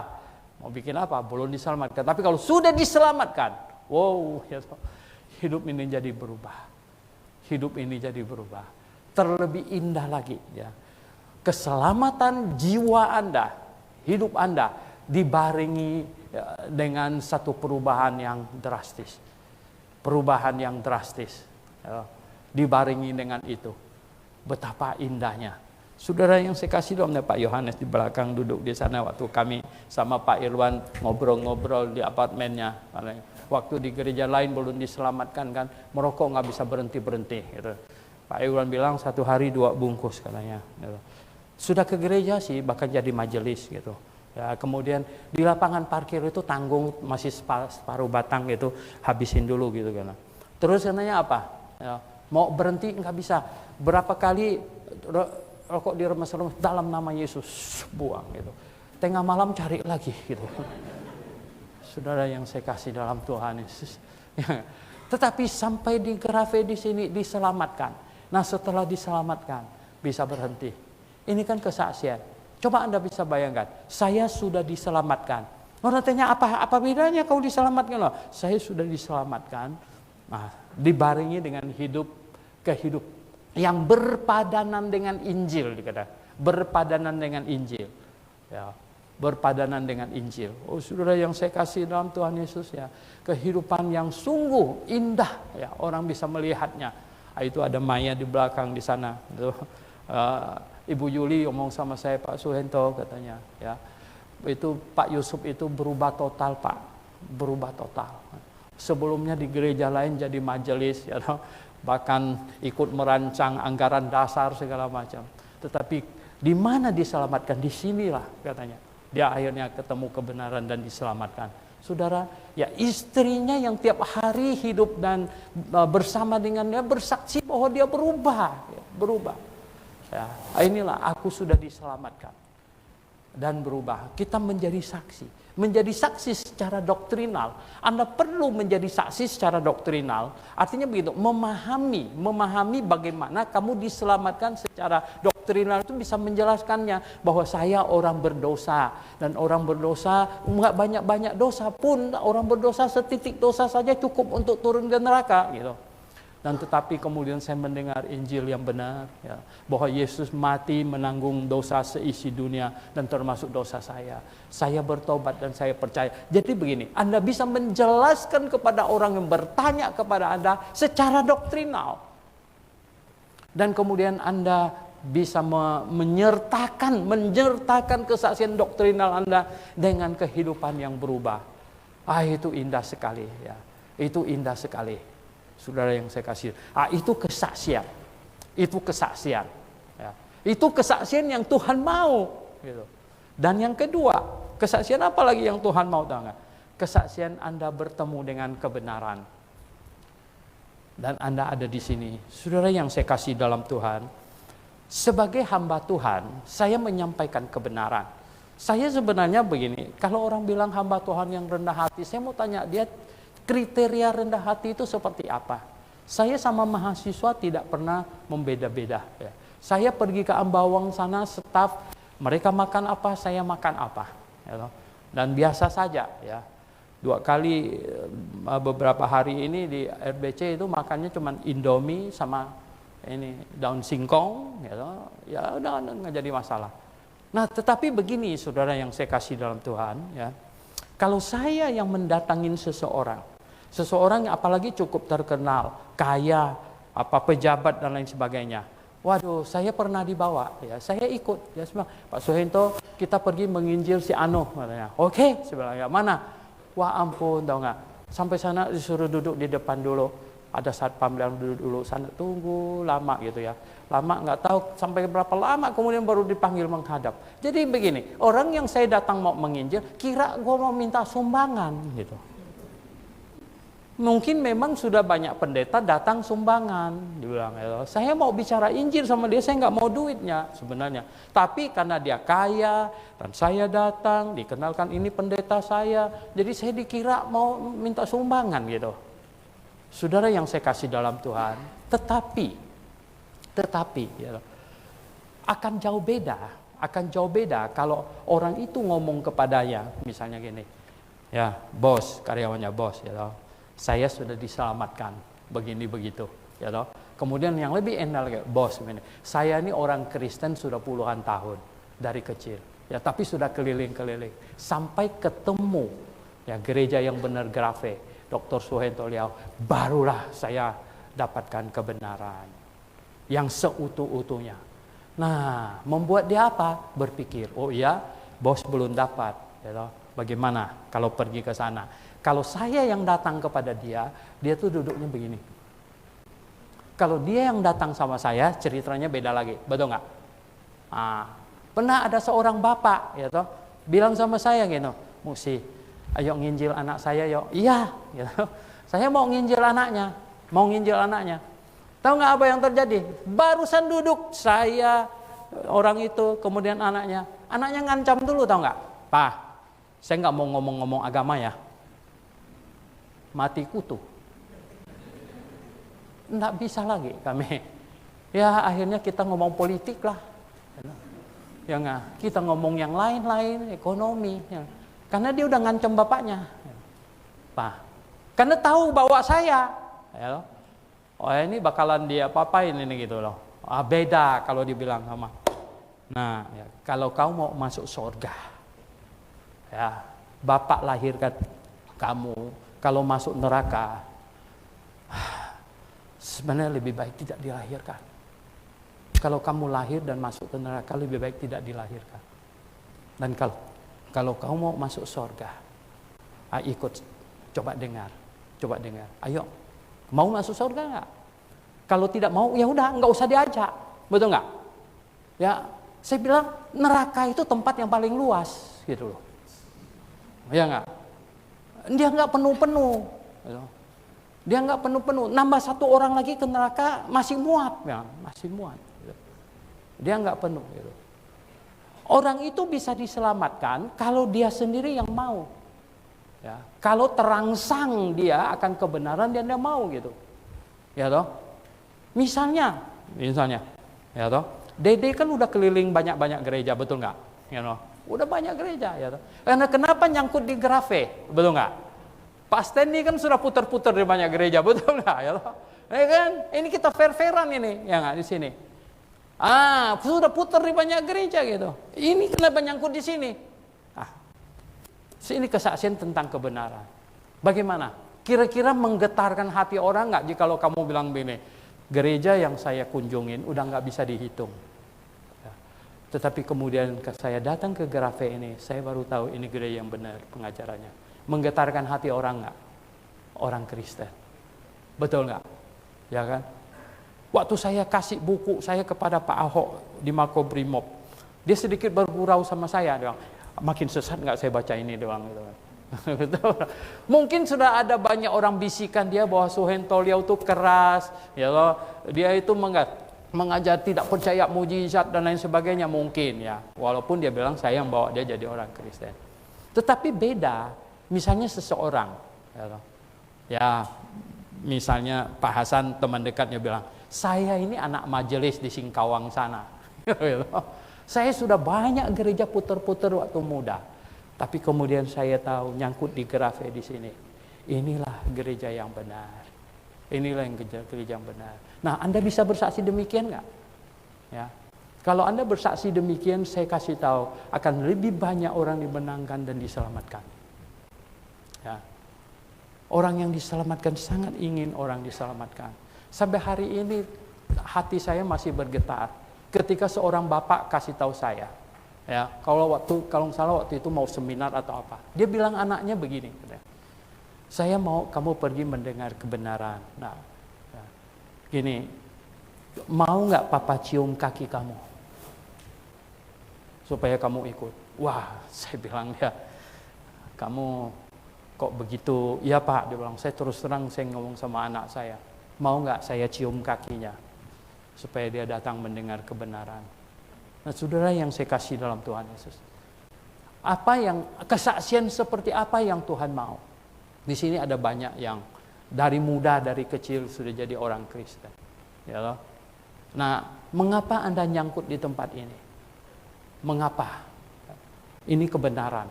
mau bikin apa? Belum diselamatkan. Tapi kalau sudah diselamatkan, wow, hidup ini jadi berubah. Hidup ini jadi berubah. Terlebih indah lagi. Ya. Keselamatan jiwa Anda, hidup Anda dibarengi dengan satu perubahan yang drastis. Perubahan yang drastis. Ya. Dibarengi dengan itu. Betapa indahnya. Saudara yang saya kasih dalam Pak Yohanes di belakang duduk di sana waktu kami sama Pak Irwan ngobrol-ngobrol di apartemennya. Waktu di gereja lain belum diselamatkan kan, merokok nggak bisa berhenti-berhenti. Gitu. Pak Irwan bilang 1 hari 2 bungkus katanya. Gitu. Sudah ke gereja sih, bahkan jadi majelis gitu. Ya, kemudian di lapangan parkir itu tanggung masih separuh batang gitu, habisin dulu gitu kan. Terus katanya apa? Ya, mau berhenti nggak bisa. Berapa kali rokok diremes-remes dalam nama Yesus, buang gitu. Tengah malam cari lagi gitu. Saudara yang saya kasih dalam Tuhan Yesus. Tetapi sampai di Grafe di sini diselamatkan. Nah setelah diselamatkan bisa berhenti. Ini kan kesaksian. Coba Anda bisa bayangkan, saya sudah diselamatkan. Orang tanya apa bedanya kau diselamatkan? Loh, saya sudah diselamatkan. Nah, dibarengi dengan kehidupan yang berpadanan dengan Injil, dikata. Berpadanan dengan Injil. Ya, berpadanan dengan Injil. Oh, saudara yang saya kasih dalam Tuhan Yesus ya, kehidupan yang sungguh indah ya, orang bisa melihatnya. Itu ada Maya di belakang di sana. Itu, Ibu Yuli ngomong sama saya, Pak Suhento katanya, ya. Itu Pak Yusuf itu berubah total, Pak. Berubah total. Sebelumnya di gereja lain jadi majelis, ya, bahkan ikut merancang anggaran dasar segala macam. Tetapi di mana diselamatkan? Di sinilah katanya. Dia akhirnya ketemu kebenaran dan diselamatkan. Saudara, ya istrinya yang tiap hari hidup dan bersama dengannya bersaksi bahwa dia berubah, ya, berubah. Ya, inilah aku sudah diselamatkan dan berubah. Kita menjadi saksi. Menjadi saksi secara doktrinal. Anda perlu menjadi saksi secara doktrinal. Artinya begitu, memahami bagaimana kamu diselamatkan secara doktrinal itu bisa menjelaskannya bahwa saya orang berdosa dan orang berdosa enggak banyak-banyak dosa pun orang berdosa setitik dosa saja cukup untuk turun ke neraka gitu. Dan tetapi kemudian saya mendengar Injil yang benar ya, bahwa Yesus mati menanggung dosa seisi dunia dan termasuk dosa saya. Saya bertobat dan saya percaya. Jadi begini, Anda bisa menjelaskan kepada orang yang bertanya kepada Anda secara doktrinal. Dan kemudian Anda bisa menyertakan kesaksian doktrinal Anda dengan kehidupan yang berubah. Itu indah sekali ya. Itu indah sekali. Saudara yang saya kasih, itu kesaksian, ya. Itu kesaksian yang Tuhan mau, gitu. Dan yang kedua, kesaksian apa lagi yang Tuhan mau tahu nggak? Kesaksian Anda bertemu dengan kebenaran, dan Anda ada di sini, saudara yang saya kasih dalam Tuhan. Sebagai hamba Tuhan, saya menyampaikan kebenaran. Saya sebenarnya begini, kalau orang bilang hamba Tuhan yang rendah hati, saya mau tanya dia. Kriteria rendah hati itu seperti apa? Saya sama mahasiswa tidak pernah membeda-beda. Ya. Saya pergi ke Ambawang sana, staf, mereka makan apa, saya makan apa. Ya. Dan biasa saja. Ya. 2 kali beberapa hari ini di RBC itu makannya cuma Indomie sama ini daun singkong. Ya udah nggak jadi masalah. Nah tetapi begini saudara yang saya kasih dalam Tuhan. Ya. Kalau saya yang mendatangin seseorang yang apalagi cukup terkenal, kaya, pejabat dan lain sebagainya. Waduh, saya pernah dibawa, ya, saya ikut. Ya, Pak Suhento, kita pergi menginjil si Ano, katanya. Oke, saya bilang, ya mana? Wah ampun, tahu nggak? Sampai sana disuruh duduk di depan dulu. Ada satpam yang duduk dulu, sana tunggu lama gitu ya. Lama nggak tahu sampai berapa lama, kemudian baru dipanggil menghadap. Jadi begini, orang yang saya datang mau menginjil, kira gue mau minta sumbangan gitu. Mungkin memang sudah banyak pendeta datang sumbangan, dibilang, saya mau bicara Injil sama dia, saya nggak mau duitnya sebenarnya. Tapi karena dia kaya dan saya datang, dikenalkan ini pendeta saya, jadi saya dikira mau minta sumbangan gitu. Saudara yang saya kasih dalam Tuhan, tetapi ya, akan jauh beda kalau orang itu ngomong kepadanya, misalnya gini, ya bos, karyawannya bos, ya toh. Saya sudah diselamatkan begini begitu, ya toh. Kemudian yang lebih enak lagi, bos, saya ini orang Kristen sudah puluhan tahun dari kecil, ya tapi sudah keliling-keliling sampai ketemu ya gereja yang benar Grafe, Dr. Suhento Liao, barulah saya dapatkan kebenaran yang seutuh-utuhnya. Nah, membuat dia apa? Berpikir, oh iya, bos belum dapat, ya toh. Bagaimana kalau pergi ke sana? Kalau saya yang datang kepada dia tuh duduknya begini. Kalau dia yang datang sama saya, ceritanya beda lagi, betul nggak? Pernah ada seorang bapak, ya toh, bilang sama saya gitu, Musi, ayo nginjil anak saya, yuk. Iya, gitu. Saya mau nginjil anaknya. Tahu nggak apa yang terjadi? Barusan duduk saya, orang itu, kemudian anaknya ngancam dulu, tahu nggak? Pak, saya nggak mau ngomong-ngomong agama ya. Mati kutu. Nggak bisa lagi kami. Ya akhirnya kita ngomong politik lah. Ya nggak, kita ngomong yang lain-lain, ekonomi. Ya. Karena dia udah ngancam bapaknya. Pak, karena tahu bawa saya. Ya, oh ini bakalan dia apa-apain ini gitu loh. Beda kalau dibilang sama. Nah, ya, kalau kau mau masuk surga, ya bapak lahirkan kamu. Kalau masuk neraka, sebenarnya lebih baik tidak dilahirkan. Kalau kamu lahir dan masuk ke neraka, lebih baik tidak dilahirkan. Dan kalau kamu mau masuk surga, ikut, coba dengar. Ayo, mau masuk surga nggak? Kalau tidak mau, ya udah, nggak usah diajak, betul nggak? Ya, saya bilang neraka itu tempat yang paling luas, gitu loh. Ya nggak? Dia nggak penuh-penuh, dia nggak penuh-penuh. Nambah satu orang lagi ke neraka masih muat, ya, masih muat. Dia nggak penuh. Gitu. Orang itu bisa diselamatkan kalau dia sendiri yang mau. Ya, kalau terangsang dia akan kebenaran dia mau gitu. Ya toh. Misalnya, ya toh. Dede kan udah keliling banyak-banyak gereja, betul nggak? Ya toh. Udah banyak gereja, ya toh. Karena kenapa nyangkut di Grafe, betul nggak? Pak Stanley kan sudah putar-putar di banyak gereja, betul nggak? Ya toh. Ya kan? Ini kita fair-fairan ini, ya nggak di sini. Sudah putar di banyak gereja gitu. Ini kenapa nyangkut di sini? Ini kesaksian tentang kebenaran. Bagaimana? Kira-kira menggetarkan hati orang nggak jika kalau kamu bilang begini, gereja yang saya kunjungin udah nggak bisa dihitung. Ya. Tetapi kemudian saya datang ke Grafe ini, saya baru tahu ini gereja yang benar pengajarannya. Menggetarkan hati orang nggak? Orang Kristen. Betul nggak? Ya kan? Waktu saya kasih buku saya kepada Pak Ahok di Makobrimob, dia sedikit bergurau sama saya, dia bilang, makin sesat nggak saya baca ini doang gitu. Mungkin sudah ada banyak orang bisikan dia bahwa Suhento Liao itu keras, ya loh, dia itu mengajar tidak percaya mujizat dan lain sebagainya mungkin ya. Walaupun dia bilang saya yang bawa dia jadi orang Kristen. Tetapi beda, misalnya seseorang, ya loh, ya misalnya Pak Hasan teman dekatnya bilang, saya ini anak majelis di Singkawang sana. Saya sudah banyak gereja putar-putar waktu muda. Tapi kemudian saya tahu nyangkut di Grafe di sini. Inilah gereja yang benar. Inilah yang gereja yang benar. Nah, Anda bisa bersaksi demikian nggak? Ya. Kalau Anda bersaksi demikian, saya kasih tahu akan lebih banyak orang dimenangkan dan diselamatkan. Ya. Orang yang diselamatkan sangat ingin orang diselamatkan. Sampai hari ini hati saya masih bergetar ketika seorang bapak kasih tahu saya, ya, kalau salah waktu itu mau seminar atau apa, dia bilang anaknya begini, saya mau kamu pergi mendengar kebenaran. Nah, ya, gini, mau nggak papa cium kaki kamu supaya kamu ikut? Wah, saya bilang ya, kamu kok begitu? Iya Pak, dia bilang. Saya terus terang saya ngomong sama anak saya, mau nggak saya cium kakinya supaya dia datang mendengar kebenaran. Nah, saudara yang saya kasih dalam Tuhan Yesus, kesaksian seperti apa yang Tuhan mau? Di sini ada banyak yang dari muda, dari kecil sudah jadi orang Kristen. Ya loh. Nah, mengapa Anda nyangkut di tempat ini? Mengapa? Ini kebenaran.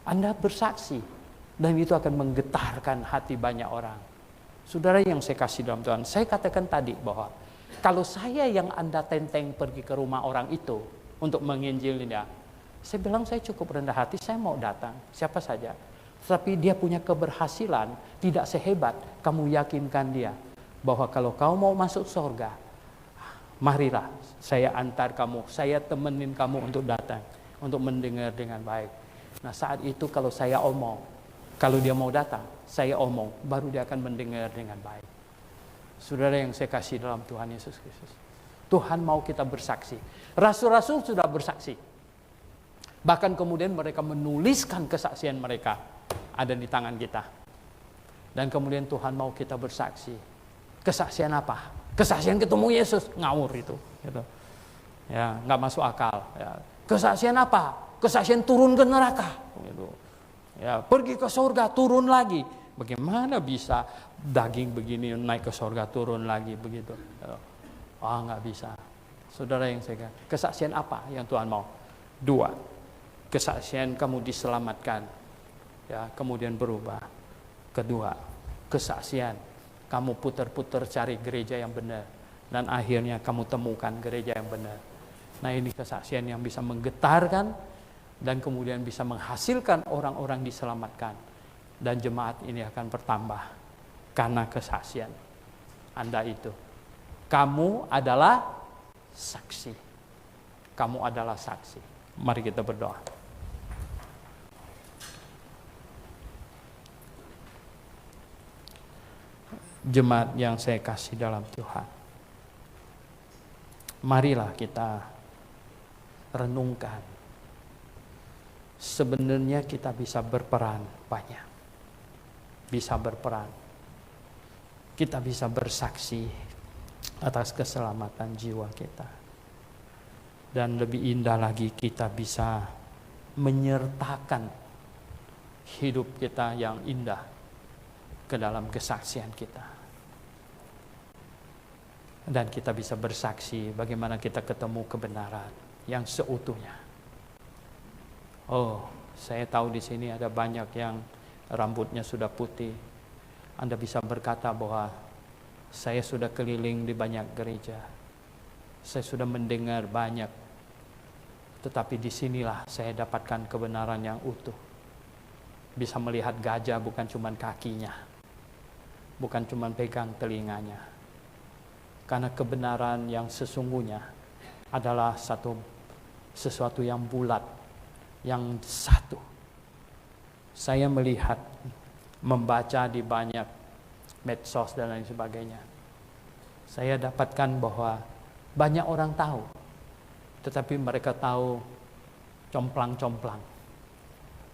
Anda bersaksi, dan itu akan menggetarkan hati banyak orang. Saudara yang saya kasih dalam Tuhan, saya katakan tadi bahwa kalau saya yang Anda tenteng pergi ke rumah orang itu untuk menginjili dia, saya bilang saya cukup rendah hati, saya mau datang, siapa saja. Tapi dia punya keberhasilan tidak sehebat kamu yakinkan dia bahwa kalau kau mau masuk surga, marilah saya antar kamu, saya temenin kamu untuk datang, untuk mendengar dengan baik. Nah, saat itu kalau saya omong, kalau dia mau datang, saya omong, baru dia akan mendengar dengan baik. Saudara yang saya kasih dalam Tuhan Yesus Kristus, Tuhan mau kita bersaksi. Rasul-rasul sudah bersaksi. Bahkan kemudian mereka menuliskan kesaksian mereka, ada di tangan kita. Dan kemudian Tuhan mau kita bersaksi. Kesaksian apa? Kesaksian ketemu Yesus, ngawur itu. Gitu. Ya, nggak masuk akal. Ya. Kesaksian apa? Kesaksian turun ke neraka. Gitu. Ya, pergi ke surga, turun lagi. Bagaimana bisa daging begini naik ke surga, turun lagi begitu? Nggak bisa. Saudara yang saya katakan, kesaksian apa yang Tuhan mau? 2, kesaksian kamu diselamatkan, ya, kemudian berubah. Kedua, kesaksian kamu putar-putar cari gereja yang benar, dan akhirnya kamu temukan gereja yang benar. Nah, ini kesaksian yang bisa menggetarkan dan kemudian bisa menghasilkan orang-orang diselamatkan. Dan jemaat ini akan bertambah karena kesaksian Anda itu. Kamu adalah saksi. Kamu adalah saksi. Mari kita berdoa. Jemaat yang saya kasih dalam Tuhan, marilah kita renungkan. Sebenarnya kita bisa berperan banyak. Bisa berperan. Kita bisa bersaksi atas keselamatan jiwa kita. Dan lebih indah lagi, kita bisa menyertakan hidup kita yang indah ke dalam kesaksian kita. Dan kita bisa bersaksi bagaimana kita ketemu kebenaran yang seutuhnya. Oh, saya tahu di sini ada banyak yang rambutnya sudah putih. Anda bisa berkata bahwa saya sudah keliling di banyak gereja. Saya sudah mendengar banyak. Tetapi disinilah saya dapatkan kebenaran yang utuh. Bisa melihat gajah bukan cuma kakinya. Bukan cuma pegang telinganya. Karena kebenaran yang sesungguhnya adalah sesuatu yang bulat, yang satu. Saya melihat, membaca di banyak medsos dan lain sebagainya. Saya dapatkan bahwa banyak orang tahu, tetapi mereka tahu complang-complang,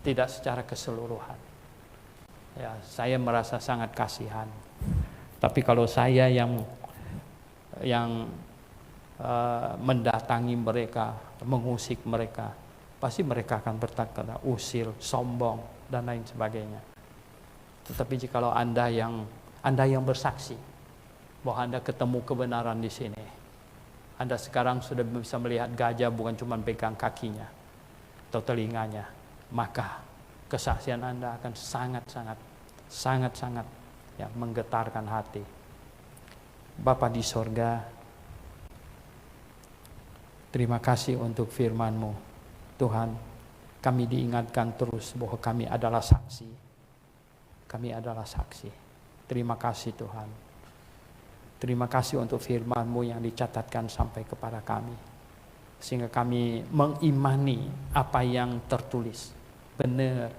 tidak secara keseluruhan. Ya, saya merasa sangat kasihan. Tapi kalau saya yang mendatangi mereka, mengusik mereka, pasti mereka akan berkata usil, sombong, dan lain sebagainya. Tetapi jikalau Anda yang bersaksi bahwa Anda ketemu kebenaran di sini, Anda sekarang sudah bisa melihat gajah bukan cuma pegang kakinya atau telinganya, maka kesaksian Anda akan sangat-sangat ya, menggetarkan hati. Bapa di sorga, terima kasih untuk firman-Mu. Tuhan, kami diingatkan terus bahwa kami adalah saksi. kami adalah saksi. Terima kasih Tuhan. Terima kasih untuk firman-Mu yang dicatatkan sampai kepada kami. Sehingga kami mengimani apa yang tertulis. Benar,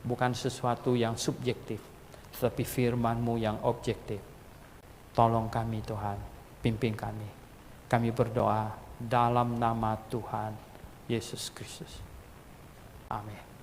bukan sesuatu yang subjektif, tetapi firman-Mu yang objektif. Tolong kami Tuhan, pimpin kami. Kami berdoa dalam nama Tuhan Yesus Kristus. Amin.